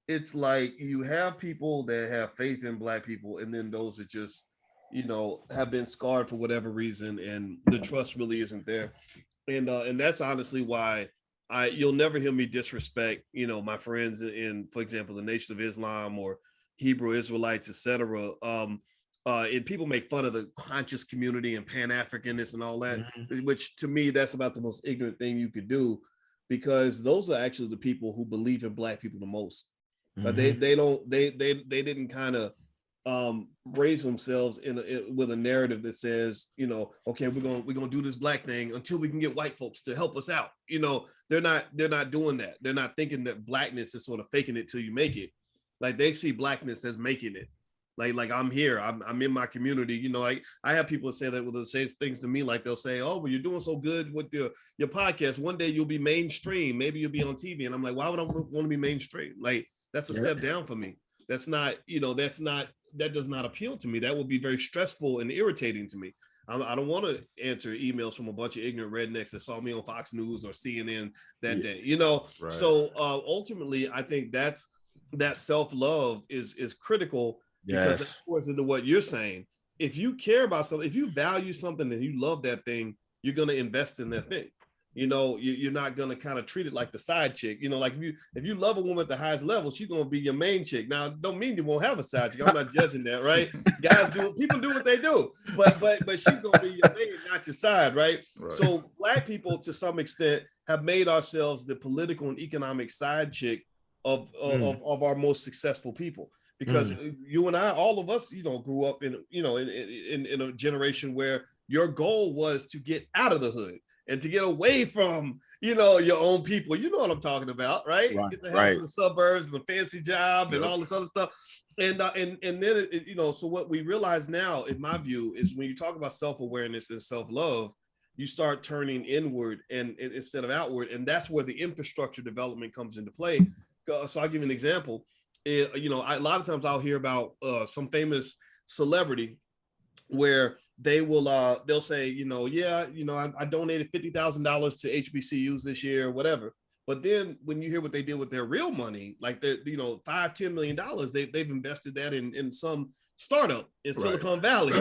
Speaker 3: it's like you have people that have faith in black people, and then those that just, you know, have been scarred for whatever reason, and the trust really isn't there. And that's honestly why you'll never hear me disrespect, you know, my friends in, for example, the Nation of Islam or Hebrew Israelites, etc. And people make fun of the conscious community and Pan-Africanness and all that, which to me, that's about the most ignorant thing you could do, because those are actually the people who believe in black people the most. They didn't kind of raise themselves with a narrative that says, you know, okay, we're gonna do this black thing until we can get white folks to help us out. You know, they're not doing that. They're not thinking that blackness is sort of faking it till you make it. Like they see blackness as making it. Like I'm here, I'm in my community. You know, I have people say that with the same things to me. Like they'll say, oh, well, you're doing so good with your podcast. One day you'll be mainstream. Maybe you'll be on TV. And I'm like, why would I want to be mainstream? Like that's a step down for me. That's not, you know, that does not appeal to me. That would be very stressful and irritating to me. I don't want to answer emails from a bunch of ignorant rednecks that saw me on Fox News or CNN that day, you know? Right. So ultimately, I think that self-love is critical, because of course, into what you're saying, if you care about something, if you value something and you love that thing, you're going to invest in that thing. you're not going to kind of treat it like the side chick. Like if you love a woman at the highest level, she's going to be your main chick. Now, don't mean you won't have a side chick. I'm not judging that, right? People do what they do, but she's going to be your main, not your side, right? So Black people, to some extent, have made ourselves the political and economic side chick of our most successful people. Because you and I, all of us, grew up in a generation where your goal was to get out of the hood and to get away from, your own people. You know what I'm talking about, right? Get the house in the suburbs and the fancy job and all this other stuff. And then, so what we realize now, in my view, is when you talk about self-awareness and self-love, you start turning inward and instead of outward. And that's where the infrastructure development comes into play. So I'll give you an example. A lot of times I'll hear about some famous celebrity where they'll say, I donated $50,000 to HBCUs this year or whatever. But then when you hear what they did with their real money, like $5-10 million, they've invested that in some startup in Silicon Valley,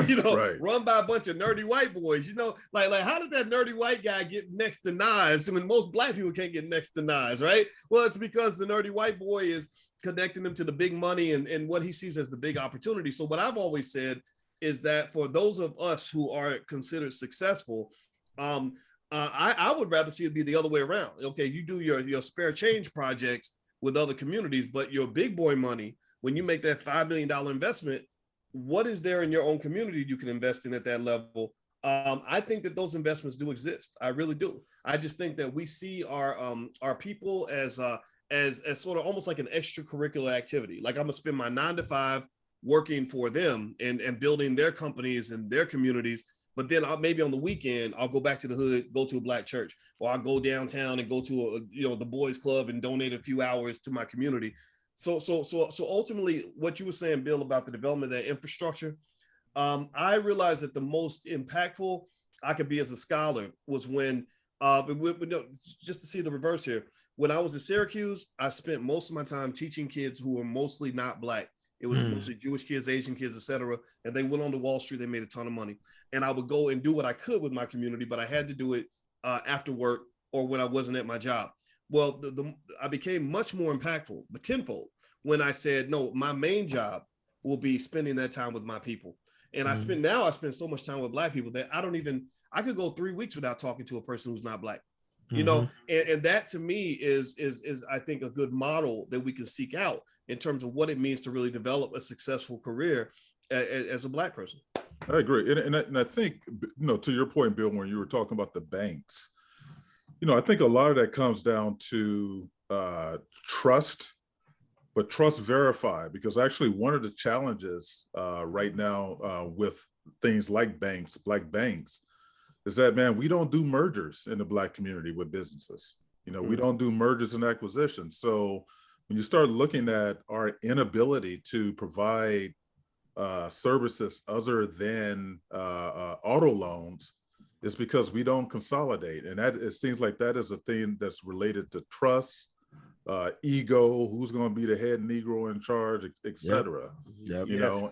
Speaker 3: run by a bunch of nerdy white boys, like how did that nerdy white guy get next to Nas when most Black people can't get next to Nas, right? Well, it's because the nerdy white boy is connecting them to the big money and what he sees as the big opportunity. So what I've always said is that for those of us who are considered successful, I would rather see it be the other way around. Okay, you do your spare change projects with other communities, but your big boy money, when you make that $5 million investment, what is there in your own community you can invest in at that level? I think that those investments do exist. I really do. I just think that we see our people as sort of almost like an extracurricular activity. Like I'm gonna spend my 9 to 5 working for them and building their companies and their communities. But then maybe on the weekend, I'll go back to the hood, go to a Black church, or I'll go downtown and go to the boys club and donate a few hours to my community. So ultimately what you were saying, Bill, about the development of that infrastructure, I realized that the most impactful I could be as a scholar was when, just to see the reverse here, when I was in Syracuse, I spent most of my time teaching kids who were mostly not Black. It was mostly Jewish kids, Asian kids, etc. And they went on to Wall Street. They made a ton of money. And I would go and do what I could with my community, but I had to do it after work or when I wasn't at my job. Well, I became much more impactful, but tenfold, when I said, no, my main job will be spending that time with my people. And I spend so much time with Black people that I could go 3 weeks without talking to a person who's not Black. And that to me is I think a good model that we can seek out in terms of what it means to really develop a successful career as a Black person.
Speaker 1: I agree. And I think, to your point, Bill, when you were talking about the banks, I think a lot of that comes down to trust, but trust verified, because actually one of the challenges right now with things like banks, Black banks, is that, man, we don't do mergers in the Black community with businesses. We don't do mergers and acquisitions. So when you start looking at our inability to provide services other than auto loans, it's because we don't consolidate. And that, it seems like that is a thing that's related to trust, ego, who's going to be the head Negro in charge, et cetera.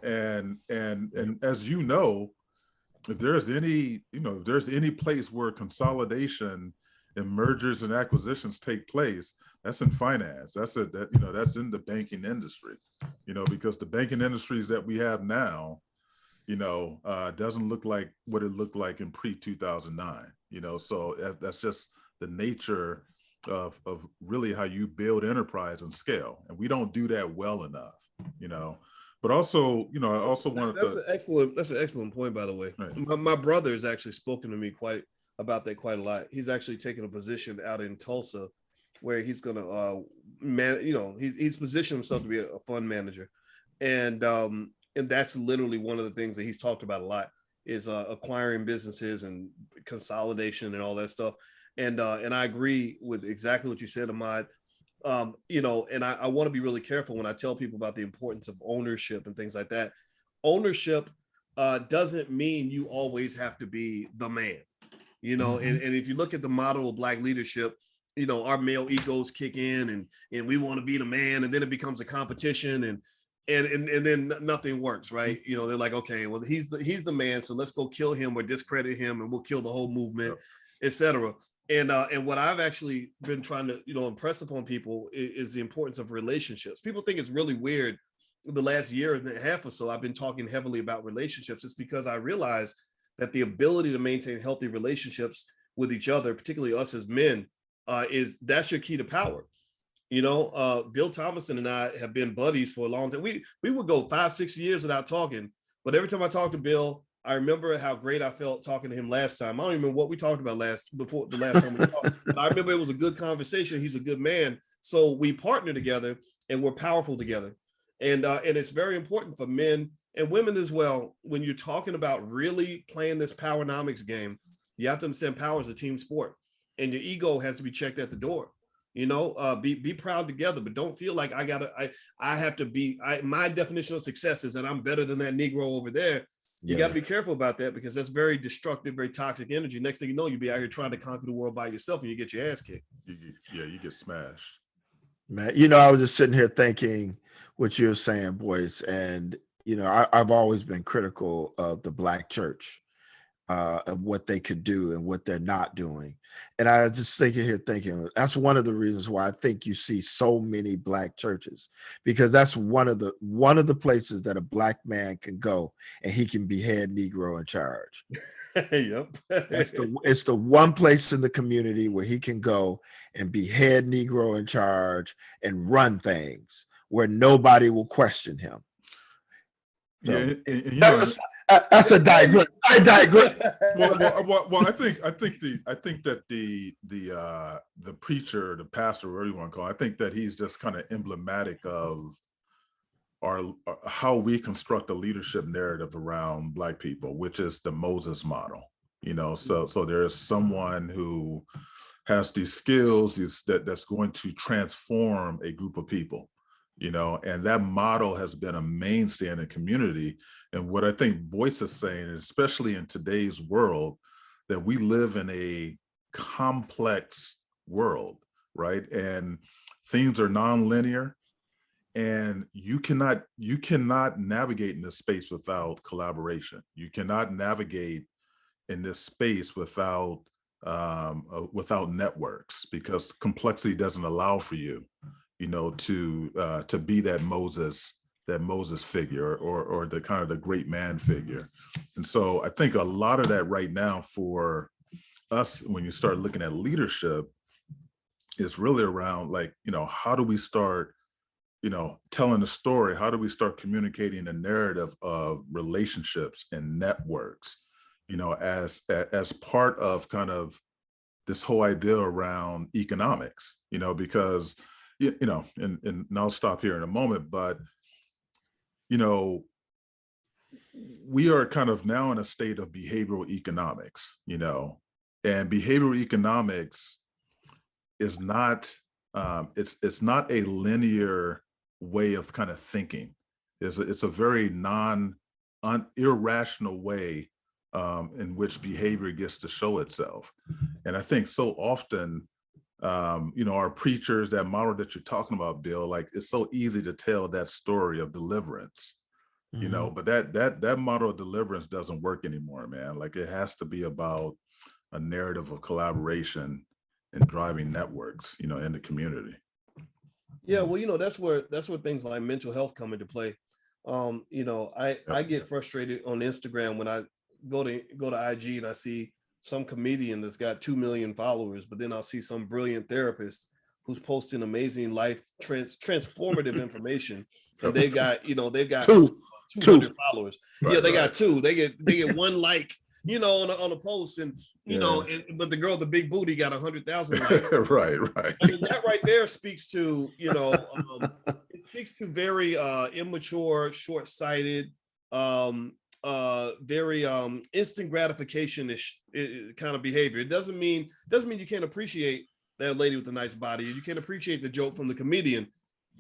Speaker 1: And as you know, if there's any place where consolidation and mergers and acquisitions take place, that's in finance. That's in the banking industry, because the banking industries that we have now, doesn't look like what it looked like in pre-2009, so that's just the nature of really how you build enterprise and scale. And we don't do that well enough, But also, I also wanted
Speaker 3: that's an excellent point, by the way. Right. My brother has actually spoken to me quite a lot. He's actually taken a position out in Tulsa where he's going to he's positioned himself to be a fund manager. And that's literally one of the things that he's talked about a lot is acquiring businesses and consolidation and all that stuff. And I agree with exactly what you said, Ahmad. And I want to be really careful when I tell people about the importance of ownership and things like that. Ownership doesn't mean you always have to be the man, and if you look at the model of Black leadership, our male egos kick in and we want to be the man, and then it becomes a competition and then nothing works, right? They're like, okay, well, he's the man, so let's go kill him or discredit him and we'll kill the whole movement, etc. And what I've actually been trying to, impress upon people is the importance of relationships. People think it's really weird. The last year and a half or so, I've been talking heavily about relationships. It's because I realized that the ability to maintain healthy relationships with each other, particularly us as men, that's your key to power. Bill Thomason and I have been buddies for a long time. We would go 5-6 years without talking, but every time I talk to Bill, I remember how great I felt talking to him last time. I don't even remember what we talked about before the last time we talked, but I remember it was a good conversation. He's a good man. So we partner together and we're powerful together. And it's very important for men and women as well. When you're talking about really playing this powernomics game, you have to understand power is a team sport, and your ego has to be checked at the door. Be proud together, but don't feel like I have to be. My definition of success is that I'm better than that Negro over there. You got to be careful about that, because that's very destructive, very toxic energy. Next thing you know, you'll be out here trying to conquer the world by yourself, and you get your ass kicked.
Speaker 1: You get smashed.
Speaker 2: Man, I was just sitting here thinking what you're saying, Boyce, and I've always been critical of the Black church, of what they could do and what they're not doing. And I just thinking that's one of the reasons why I think you see so many Black churches, because that's one of the places that a Black man can go and he can be head Negro in charge.
Speaker 3: Yep.
Speaker 2: It's the one place in the community where he can go and be head Negro in charge and run things where nobody will question him. So, that's a digress. I digress.
Speaker 1: Well, I think that the preacher, the pastor, whatever you want to call it, I think that he's just kind of emblematic of how we construct a leadership narrative around Black people, which is the Moses model. So there is someone who has these skills that's going to transform a group of people. And that model has been a mainstay in the community. And what I think Boyce is saying, especially in today's world, that we live in a complex world, right? And things are nonlinear, and you cannot navigate in this space without collaboration. You cannot navigate in this space without networks, because complexity doesn't allow for you to be that Moses figure or the kind of the great man figure. And so I think a lot of that right now for us, when you start looking at leadership, is really around how do we start, telling a story? How do we start communicating a narrative of relationships and networks, as part of kind of this whole idea around economics, because and I'll stop here in a moment, but we are kind of now in a state of behavioral economics, and behavioral economics is not it's not a linear way of kind of thinking. It's a very irrational way in which behavior gets to show itself. And I think so often our preachers, that model that you're talking about, Bill, it's so easy to tell that story of deliverance, but that model of deliverance doesn't work anymore, man. It has to be about a narrative of collaboration and driving networks, in the community.
Speaker 3: Yeah, well, that's where things like mental health come into play. I get frustrated on Instagram when I go to IG and I see some comedian that's got 2 million followers, but then I'll see some brilliant therapist who's posting amazing life transformative information, and they've got 200 followers. Right, yeah, they got two. They get one like, on a post, and but the girl with the big booty got 100,000 likes.
Speaker 1: Right.
Speaker 3: I mean, that right there speaks to it speaks to very immature, short-sighted, very instant gratification-ish kind of behavior. It doesn't mean you can't appreciate that lady with the nice body. You can't appreciate the joke from the comedian,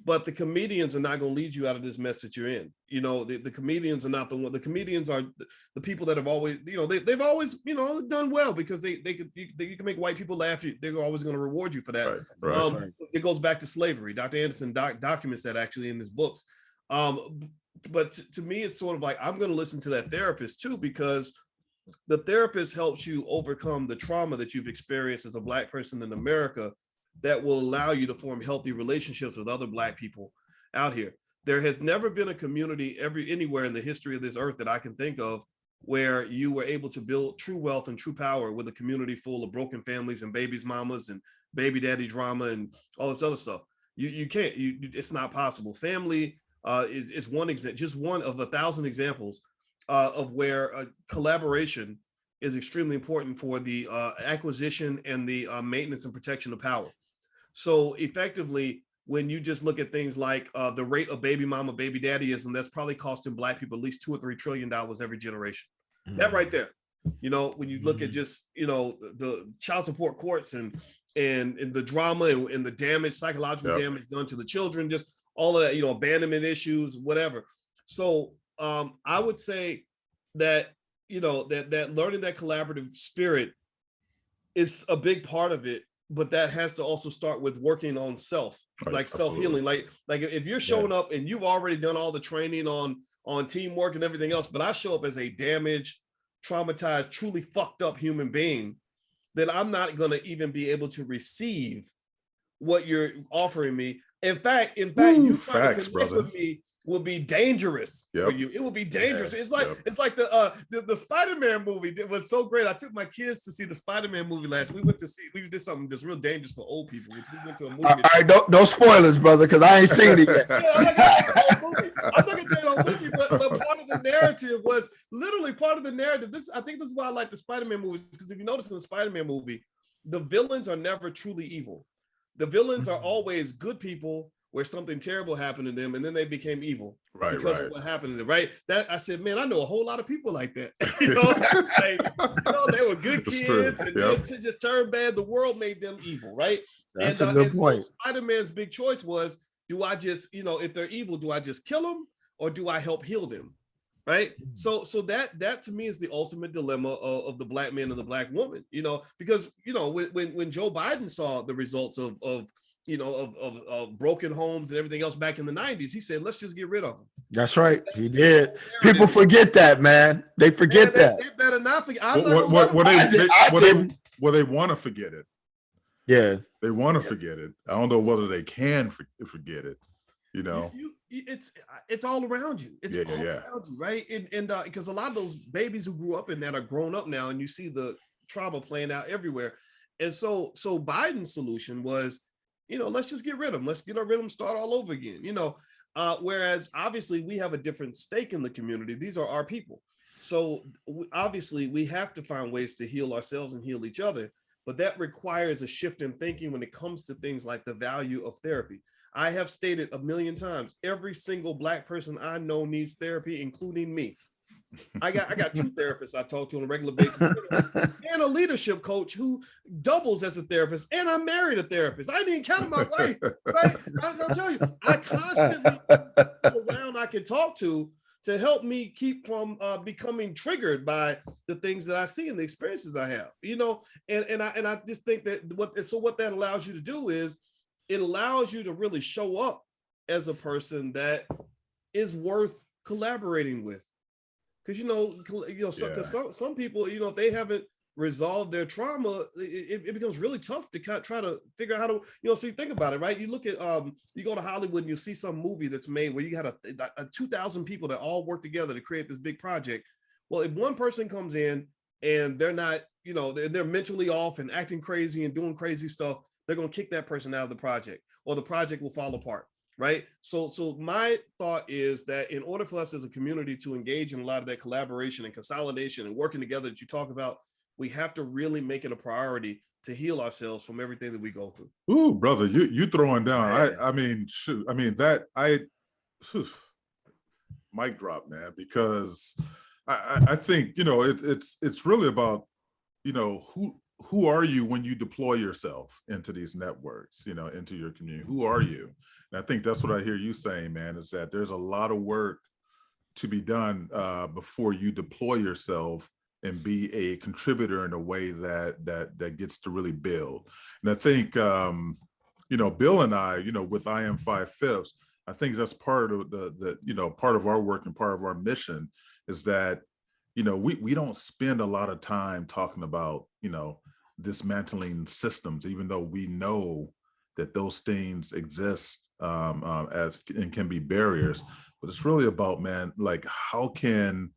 Speaker 3: but the comedians are not going to lead you out of this mess that you're in. The comedians are not the one. The comedians are the people that have always, they've always, done well, because you can make white people laugh. They're always going to reward you for that. Right. It goes back to slavery. Dr. Anderson documents that actually in his books. But to me, it's sort of like, I'm going to listen to that therapist too, because The therapist helps you overcome the trauma that you've experienced as a Black person in America that will allow you to form healthy relationships with other Black people out here. There has never been a community anywhere in the history of this earth that I can think of where you were able to build true wealth and true power with a community full of broken families and babies, mamas, and baby daddy drama and all this other stuff. You can't. It's not possible. Family is one example, just one of 1,000 examples of where collaboration is extremely important for the acquisition and the maintenance and protection of power. So effectively, when you just look at things like the rate of baby mama, baby daddyism, that's probably costing Black people at least $2 or $3 trillion every generation. That right there. When you look at just, the child support courts and the drama and the damage, psychological damage done to the children, just all of that, abandonment issues, whatever. So I would say that, that learning that collaborative spirit is a big part of it, but that has to also start with working on self, like self-healing. Like if you're showing up and you've already done all the training on teamwork and everything else, but I show up as a damaged, traumatized, truly fucked up human being, then I'm not going to even be able to receive what you're offering me. In fact, you trying to connect with me will be dangerous for you. It will be dangerous. It's like the Spider-Man movie. It was so great. I took my kids to see the Spider-Man movie last. We did something that's real dangerous for old people. We went to a movie. All
Speaker 2: right, don't spoilers, brother, because I ain't seen it yet.
Speaker 3: I'm not gonna tell you the whole movie, but part of the narrative was literally part of the narrative. I think this is why I like the Spider-Man movies, because if you notice in the Spider-Man movie, the villains are never truly evil. The villains are always good people where something terrible happened to them and then they became evil because of what happened to them, right? That I said, man, I know a whole lot of people like that. They were good kids and then to just turn bad, the world made them evil, right?
Speaker 2: That's a good point.
Speaker 3: So Spider-Man's big choice was, do I just, if they're evil, do I just kill them or do I help heal them? Right. So that to me is the ultimate dilemma of the Black man and the Black woman, because, when Joe Biden saw the results of broken homes and everything else back in the 90s, he said, let's just get rid of them.
Speaker 2: That's right. He did. People forget that, man. They forget that.
Speaker 3: They better not forget.
Speaker 1: They want to forget it.
Speaker 2: Yeah.
Speaker 1: They want to forget it. I don't know whether they can forget it.
Speaker 3: It's all around you. It's all around you, right? And because a lot of those babies who grew up in that are grown up now, and you see the trauma playing out everywhere. And so Biden's solution was, let's just get rid of them. Let's get rid of them, start all over again. Whereas obviously we have a different stake in the community. These are our people. So obviously we have to find ways to heal ourselves and heal each other. But that requires a shift in thinking when it comes to things like the value of therapy. I have stated 1 million times, every single Black person I know needs therapy, including me. I got 2 therapists I talk to on a regular basis and a leadership coach who doubles as a therapist, and I'm married a therapist. I didn't even count my wife, right? I'll tell you, I constantly around I can talk to help me keep from becoming triggered by the things that I see and the experiences I have, and I just think that what that allows you to do is it allows you to really show up as a person that is worth collaborating with. Because some people, if they haven't resolved their trauma, it becomes really tough to try to figure out how to, so you think about it, right? You look at you go to Hollywood and you see some movie that's made where you got a 2,000 people that all work together to create this big project. Well, if one person comes in and they're not, they're mentally off and acting crazy and doing crazy stuff, they're going to kick that person out of the project, or the project will fall apart. Right. So my thought is that in order for us as a community to engage in a lot of that collaboration and consolidation and working together that you talk about, we have to really make it a priority to heal ourselves from everything that we go through.
Speaker 1: Ooh, brother, you throwing down. Mic drop, man, because I think, it's really about, who are you when you deploy yourself into these networks, into your community? Who are you? And I think that's what I hear you saying, man, is that there's a lot of work to be done before you deploy yourself and be a contributor in a way that gets to really build. And I think, Bill and I, with IAmFiveFifths, I think that's part of the part of our work and part of our mission is that, we don't spend a lot of time talking about, dismantling systems, even though we know that those things exist as and can be barriers. But it's really about, man, like how can,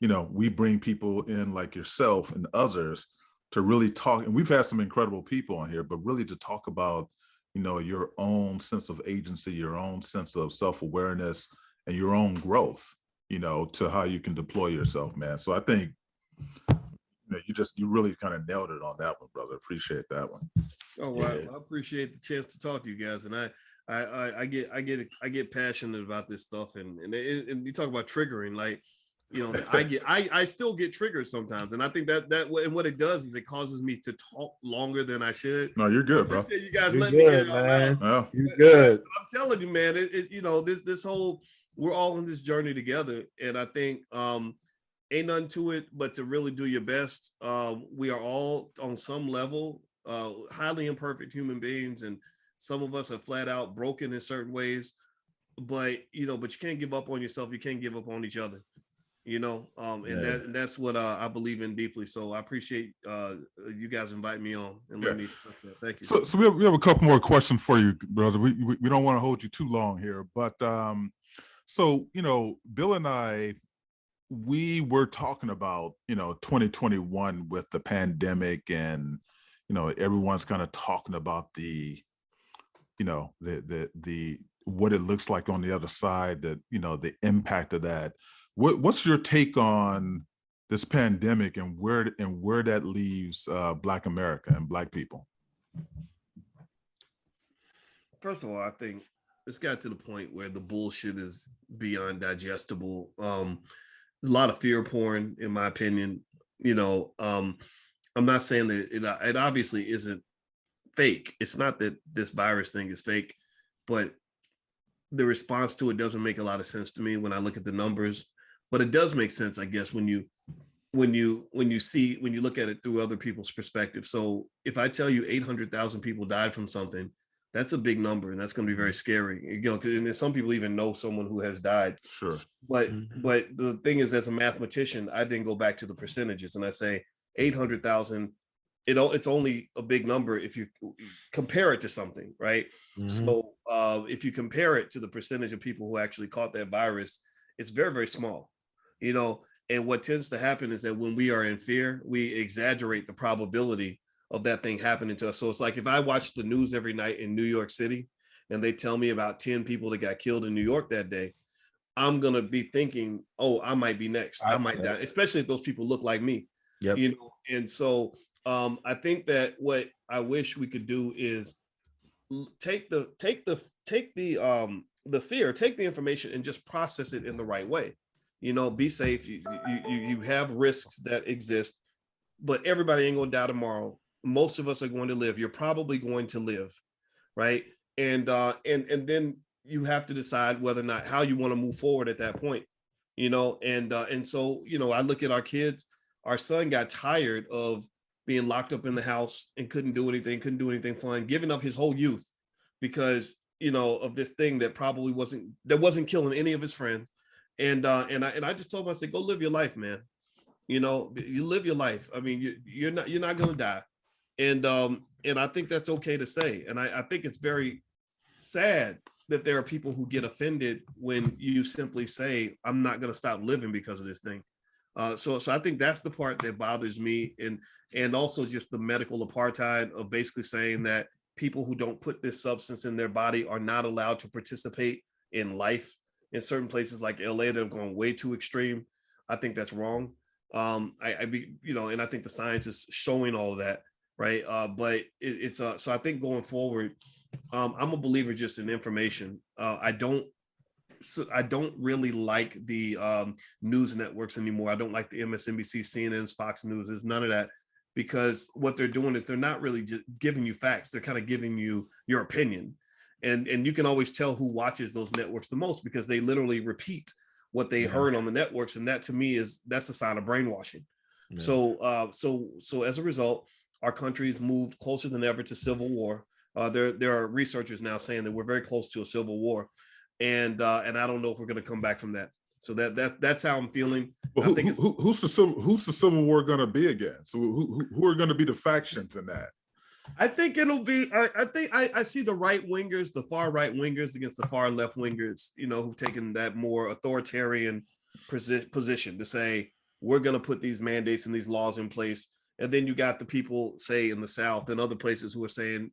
Speaker 1: we bring people in like yourself and others to really talk. And we've had some incredible people on here, but really to talk about, your own sense of agency, your own sense of self-awareness, and your own growth, to how you can deploy yourself, man. So I think, you really kind of nailed it on that one, brother. Appreciate that one.
Speaker 3: Oh, well, I appreciate the chance to talk to you guys, and I get passionate about this stuff, and you talk about triggering, like, I still get triggered sometimes, and I think that and what it does is it causes me to talk longer than I should.
Speaker 1: No, you're good, bro.
Speaker 3: You guys
Speaker 2: You're
Speaker 3: let me get
Speaker 2: good,
Speaker 3: it all
Speaker 2: man.
Speaker 3: out.
Speaker 2: You're good.
Speaker 3: I'm telling you, man, this whole, we're all on this journey together, and I think ain't nothing to it but to really do your best. We are all on some level highly imperfect human beings, and some of us are flat out broken in certain ways, but you can't give up on yourself. You can't give up on each other, and that's what I believe in deeply. So I appreciate you guys inviting me on and letting me express that. Thank you.
Speaker 1: So we have a couple more questions for you, brother. We don't want to hold you too long here, but so Bill and I, we were talking about 2021 with the pandemic, and everyone's kind of talking about the what it looks like on the other side, that the impact of that. What's your take on this pandemic and where that leaves Black America and Black people?
Speaker 3: First of all, I think it's got to the point where the bullshit is beyond digestible. A lot of fear porn, in my opinion. I'm not saying that it obviously isn't fake. It's not that this virus thing is fake, but the response to it doesn't make a lot of sense to me when I look at the numbers. But it does make sense, I guess, when you look at it through other people's perspective. So if I tell you 800,000 people died from something, that's a big number, and that's going to be very scary. And some people even know someone who has died.
Speaker 1: Sure.
Speaker 3: But the thing is, as a mathematician, I then go back to the percentages and I say 800,000. It's only a big number if you compare it to something, right? Mm-hmm. So if you compare it to the percentage of people who actually caught that virus, it's very, very small. And what tends to happen is that when we are in fear, we exaggerate the probability of that thing happening to us. So it's like if I watch the news every night in New York City and they tell me about 10 people that got killed in New York that day, I'm going to be thinking, oh, I might be next. I might die, especially if those people look like me.
Speaker 2: Yep.
Speaker 3: And so I think that what I wish we could do is take the fear, take the information and just process it in the right way. Be safe. You have risks that exist, but everybody ain't gonna die tomorrow. Most of us are going to live. You're probably going to live, right? And then you have to decide whether or not how you want to move forward at that point. And so I look at our kids. Our son got tired of being locked up in the house and couldn't do anything fun, giving up his whole youth because of this thing that probably wasn't killing any of his friends. And I just told him, I said, go live your life, man. You live your life. I mean, you're not gonna die. And I think that's okay to say. And I think it's very sad that there are people who get offended when you simply say, I'm not gonna stop living because of this thing. So I think that's the part that bothers me, and also just the medical apartheid of basically saying that people who don't put this substance in their body are not allowed to participate in life in certain places like LA that have gone way too extreme. I think that's wrong. And I think the science is showing all of that, right? But so I think going forward, I'm a believer just in information. I don't really like the news networks anymore. I don't like the MSNBC, CNN's, Fox News. None of that, because what they're doing is they're not really just giving you facts. They're kind of giving you your opinion. And you can always tell who watches those networks the most because they literally repeat what they heard on the networks. And that to me that's a sign of brainwashing. Yeah. So as a result, our country has moved closer than ever to civil war. There are researchers now saying that we're very close to a civil war. And I don't know if we're going to come back from that. So that's how I'm feeling.
Speaker 1: Well,
Speaker 3: I think
Speaker 1: who's the Civil War going to be against? Who are going to be the factions in that?
Speaker 3: I think it'll be. I think I see the right wingers, the far right wingers against the far left wingers. Who've taken that more authoritarian position to say we're going to put these mandates and these laws in place, and then you got the people, say in the South and other places, who are saying,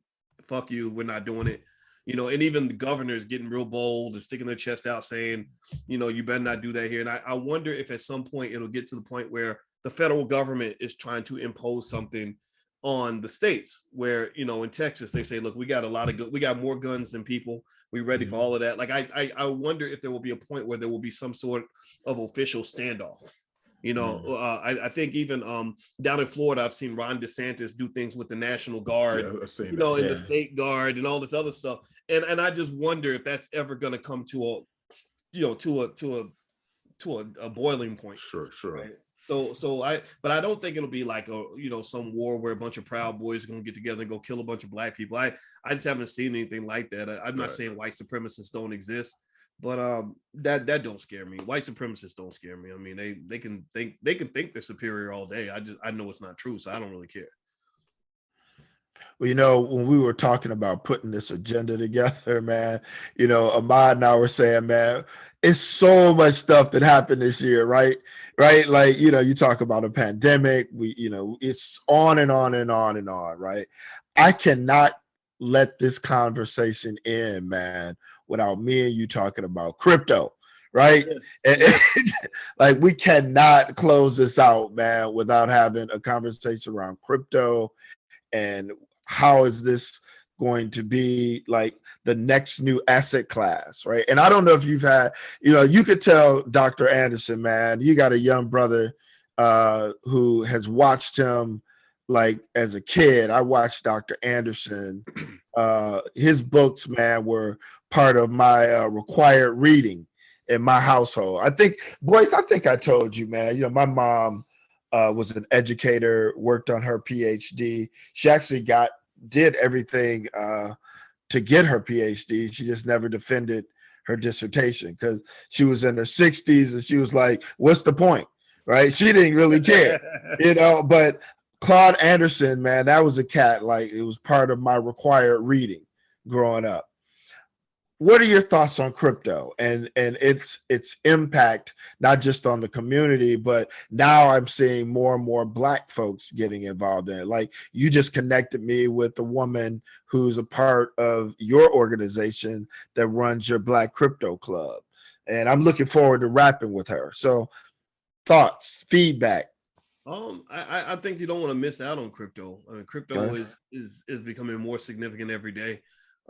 Speaker 3: "Fuck you, we're not doing it." And even the governors getting real bold and sticking their chest out, saying, you better not do that here. And I wonder if at some point it'll get to the point where the federal government is trying to impose something on the states, where in Texas they say, look, we got we got more guns than people, we ready for all of that. Like I wonder if there will be a point where there will be some sort of official standoff. I think even down in Florida, I've seen Ron DeSantis do things with the National Guard, and the State Guard and all this other stuff, and I just wonder if that's ever going to come to a boiling point.
Speaker 1: Sure.
Speaker 3: Right? But I don't think it'll be like some war where a bunch of Proud Boys are gonna get together and go kill a bunch of black people. I just haven't seen anything like that. I'm not saying white supremacists don't exist, but that don't scare me. White supremacists don't scare me. I mean, they can think they're superior all day. I know it's not true, so I don't really care.
Speaker 2: Well, when we were talking about putting this agenda together, man, Ahmad and I were saying, man, it's so much stuff that happened this year, right? Right. Like, you talk about a pandemic, it's on and on and on and on, right? I cannot let this conversation end, man, without me and you talking about crypto, right? Yes. And, like, we cannot close this out, man, without having a conversation around crypto and how is this going to be like the next new asset class, right? And I don't know if you've had, you could tell Dr. Anderson, man, you got a young brother who has watched him like as a kid. I watched Dr. Anderson. His books, man, were part of my required reading in my household. I think, Boyce, I told you, man, my mom was an educator, worked on her PhD. She actually did everything to get her PhD. She just never defended her dissertation because she was in her 60s and she was like, what's the point, right? She didn't really care, but Claude Anderson, man, that was a cat, like it was part of my required reading growing up. What are your thoughts on crypto and its impact, not just on the community, but now I'm seeing more and more Black folks getting involved in it. Like, you just connected me with a woman who's a part of your organization that runs your Black Crypto Club. And I'm looking forward to rapping with her. So thoughts, feedback.
Speaker 3: I think you don't want to miss out on crypto. I mean, crypto is becoming more significant every day.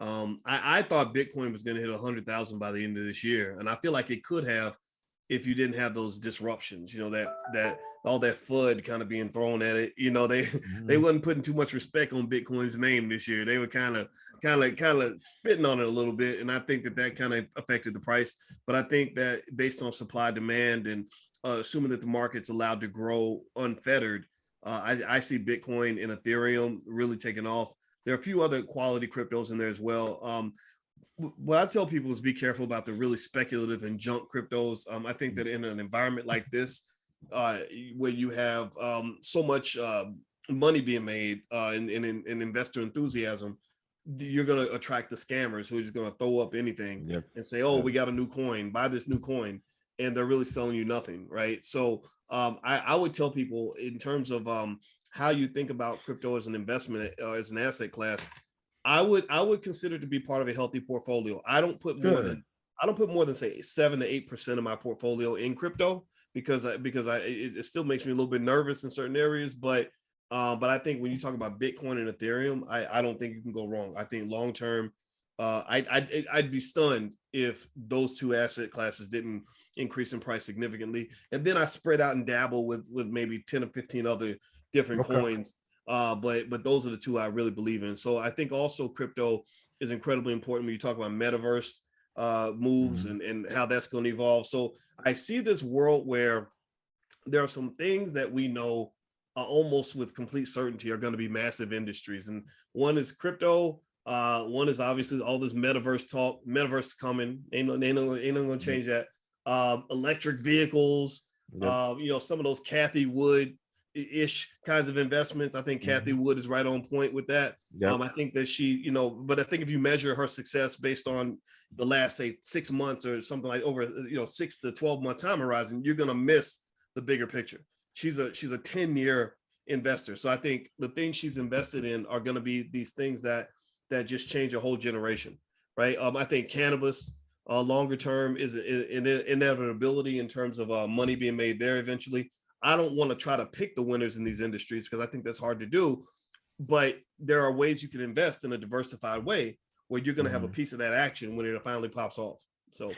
Speaker 3: I thought Bitcoin was going to hit 100,000 by the end of this year, and I feel like it could have if you didn't have those disruptions. That all that FUD kind of being thrown at it. They wasn't putting too much respect on Bitcoin's name this year. They were kind of spitting on it a little bit, and I think that kind of affected the price. But I think that based on supply demand and assuming that the market's allowed to grow unfettered, I see Bitcoin and Ethereum really taking off. There are a few other quality cryptos in there as well. What I tell people is be careful about the really speculative and junk cryptos. I think that in an environment like this, where you have so much money being made in investor enthusiasm, you're going to attract the scammers who are just going to throw up anything and say, oh, we got a new coin, buy this new coin. And they're really selling you nothing, right? So I would tell people, in terms of how you think about crypto as an investment, as an asset class, I would consider it to be part of a healthy portfolio. I don't put more than say 7 to 8% of my portfolio in crypto because it still makes me a little bit nervous in certain areas. But I think when you talk about Bitcoin and Ethereum, I don't think you can go wrong. I think long term, I'd be stunned if those two asset classes didn't increase in price significantly. And then I spread out and dabble with maybe 10 or 15 other different coins. But those are the two I really believe in. So I think also crypto is incredibly important when you talk about metaverse moves and how that's going to evolve. So I see this world where there are some things that we know almost with complete certainty are going to be massive industries. And one is crypto. One is obviously all this metaverse talk. Metaverse is coming. Ain't no going to change that. electric vehicles,
Speaker 2: Yep.
Speaker 3: some of those Kathy Wood-ish kinds of investments. I think Kathy Wood is right on point with that.
Speaker 2: Yep.
Speaker 3: I think that she, but I think if you measure her success based on the last, say, 6 months or something like over, 6 to 12 month time horizon, you're going to miss the bigger picture. She's a 10-year investor. So I think the things she's invested in are going to be these things that just change a whole generation, right? I think cannabis, longer term is an inevitability in terms of money being made there eventually. I don't want to try to pick the winners in these industries because I think that's hard to do, but there are ways you can invest in a diversified way where you're going to have a piece of that action when it finally pops off. So,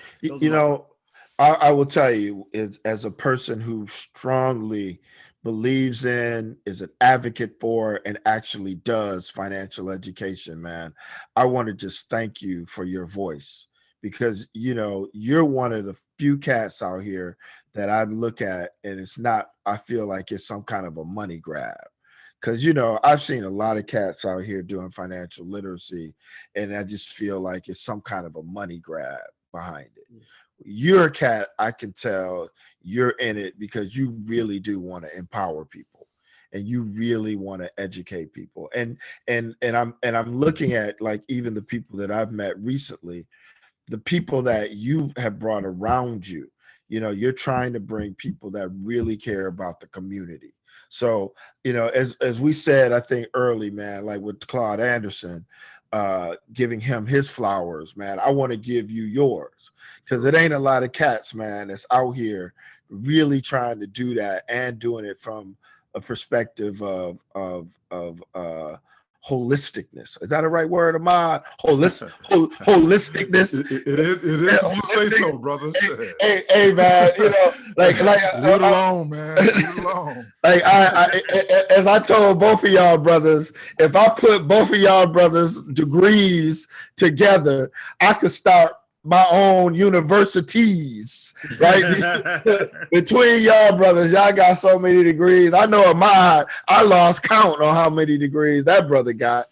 Speaker 2: I will tell you, as a person who strongly believes in, is an advocate for, and actually does financial education, man, I want to just thank you for your voice, because you're one of the few cats out here that I look at, and it's not, I feel like it's some kind of a money grab. Because I've seen a lot of cats out here doing financial literacy, and I just feel like it's some kind of a money grab behind it. You're a cat, I can tell you're in it because you really do want to empower people, and you really want to educate people. And I'm looking at, like, even the people that I've met recently, the people that you have brought around you. You're trying to bring people that really care about the community. So, as we said, I think early, man, like with Claude Anderson, giving him his flowers, man, I want to give you yours, because it ain't a lot of cats, man, that's out here really trying to do that, and doing it from a perspective of holisticness. Is that a right word, Ahmad? Holisticness.
Speaker 1: It is if you say so, brother.
Speaker 2: Hey, man, like
Speaker 1: leave it alone, man. Leave it alone.
Speaker 2: Like I as I told both of y'all brothers, if I put both of y'all brothers' degrees together, I could start my own universities, right? Between y'all brothers, y'all got so many degrees. I know Ahmad, I lost count on how many degrees that brother got.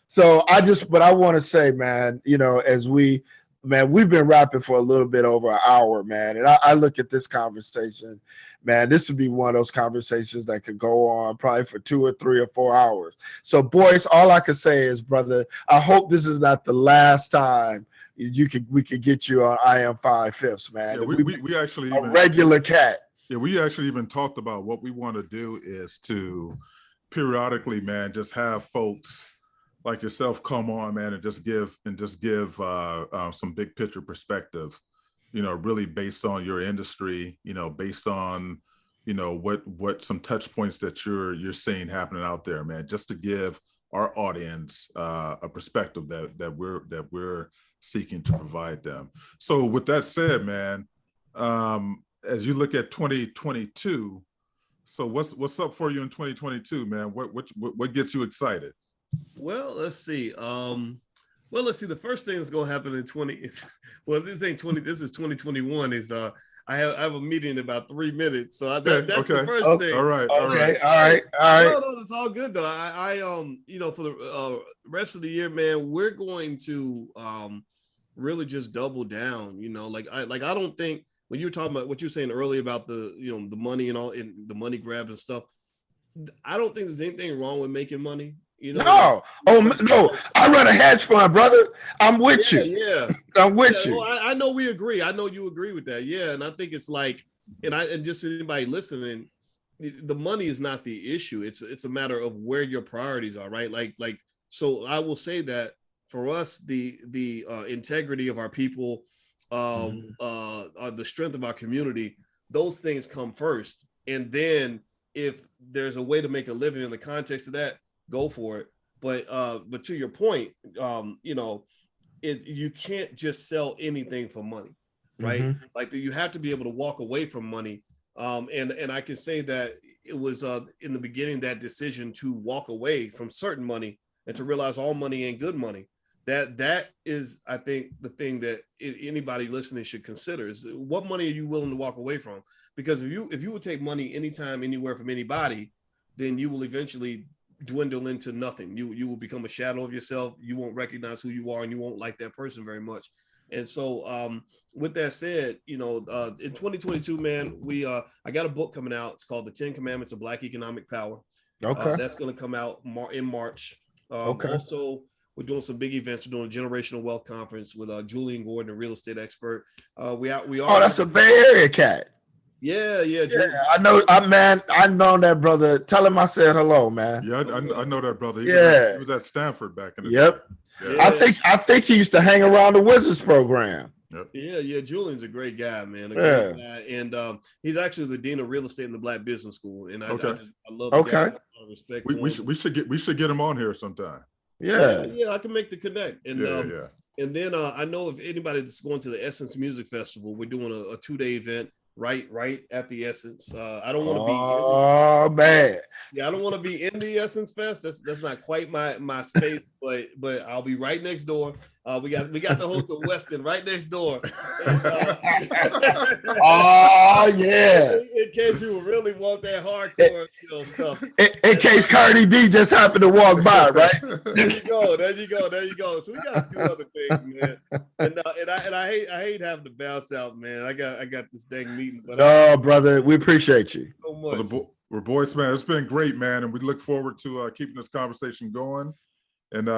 Speaker 2: So but I want to say, man, we've been rapping for a little bit over an hour, man. And I look at this conversation, man, this would be one of those conversations that could go on probably for 2 or 3 or 4 hours. So, Boyce, all I can say is, brother, I hope this is not the last time we could get you on IAmFiveFifths, man.
Speaker 1: Yeah, we actually
Speaker 2: a regular cat.
Speaker 1: Yeah, we actually even talked about what we want to do is to periodically, man, just have folks like yourself come on, man, and just give some big picture perspective, really based on your industry, based on what some touch points that you're seeing happening out there, man, just to give our audience a perspective that we're seeking to provide them. So with that said, man, as you look at 2022, so what's up for you in 2022, man? What gets you excited?
Speaker 3: Well, let's see. The first thing that's going to happen in 20. Well, this ain't 20. This is 2021. Is I have a meeting in about 3 minutes, so that's the first thing.
Speaker 1: All right.
Speaker 3: No, it's all good though. I for the rest of the year, man, we're going to really just double down. I don't think when you were talking about what you were saying earlier about the the money and all in the money grab and stuff, I don't think there's anything wrong with making money.
Speaker 2: No, I run a hedge fund, brother. I'm with you.
Speaker 3: Yeah,
Speaker 2: I'm with you.
Speaker 3: Well, I know we agree. I know you agree with that. Yeah, and I think it's like, and just anybody listening, the money is not the issue. It's a matter of where your priorities are, right? Like so I will say that for us, the integrity of our people, the strength of our community, those things come first, and then if there's a way to make a living in the context of that, go for it. But to your point, you can't just sell anything for money, right? Like you have to be able to walk away from money. And I can say that it was in the beginning, that decision to walk away from certain money and to realize all money ain't good money. That is, I think, the thing that anybody listening should consider is what money are you willing to walk away from? Because if you would take money anytime, anywhere from anybody, then you will eventually dwindle into nothing. You will become a shadow of yourself. You won't recognize who you are, and you won't like that person very much. And so with that said, in 2022, man, I got a book coming out. It's called The 10 Commandments of Black Economic Power.
Speaker 2: Okay.
Speaker 3: That's going to come out in March.
Speaker 2: Okay.
Speaker 3: Also, we're doing some big events. We're doing a generational wealth conference with Julian Gordon, a real estate expert.
Speaker 2: Oh, that's a Bay Area cat.
Speaker 3: Yeah.
Speaker 2: I know. I know that brother. Tell him I said hello, man.
Speaker 1: Yeah, I know that brother. He was at Stanford back in the day.
Speaker 2: Yeah. I think he used to hang around the Wizards program.
Speaker 1: Yep.
Speaker 3: Yeah. Julian's a great guy, man. Great guy. And he's actually the dean of real estate in the Black Business School. And I love the guy. Respect.
Speaker 1: We should get him on here sometime.
Speaker 2: Yeah.
Speaker 3: I can make the connect. And and then I know if anybody that's going to the Essence Music Festival, we're doing a 2-day event right at the Essence. I don't want to be.
Speaker 2: Oh man.
Speaker 3: Yeah, I don't want to be in the Essence Fest. That's not quite my space, but I'll be right next door. We got the Hotel Westin right next door. And,
Speaker 2: oh yeah.
Speaker 3: In case you really want that hardcore stuff.
Speaker 2: In case Cardi B just happened to walk by, right?
Speaker 3: There you go. So we got a few other things, man. And I hate having to bounce out, man. I got this dang meeting. But
Speaker 2: brother, we appreciate you
Speaker 3: so much.
Speaker 1: We're Boyce, man. It's been great, man, and we look forward to keeping this conversation going. And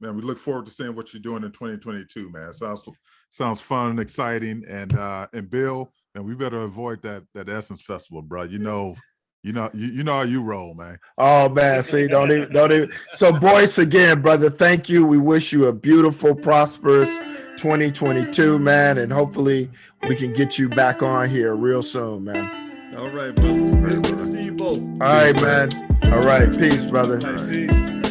Speaker 1: we look forward to seeing what you're doing in 2022, man. Sounds fun and exciting. And Bill, and we better avoid that Essence Festival, bro. You know how you roll, man.
Speaker 2: Oh man, see, don't even. So Boyce, again, brother, thank you. We wish you a beautiful, prosperous 2022, man, and hopefully we can get you back on here real soon, man.
Speaker 3: All right, brother. Good to see you both.
Speaker 2: All right, man. All right, peace, brother.
Speaker 3: Peace.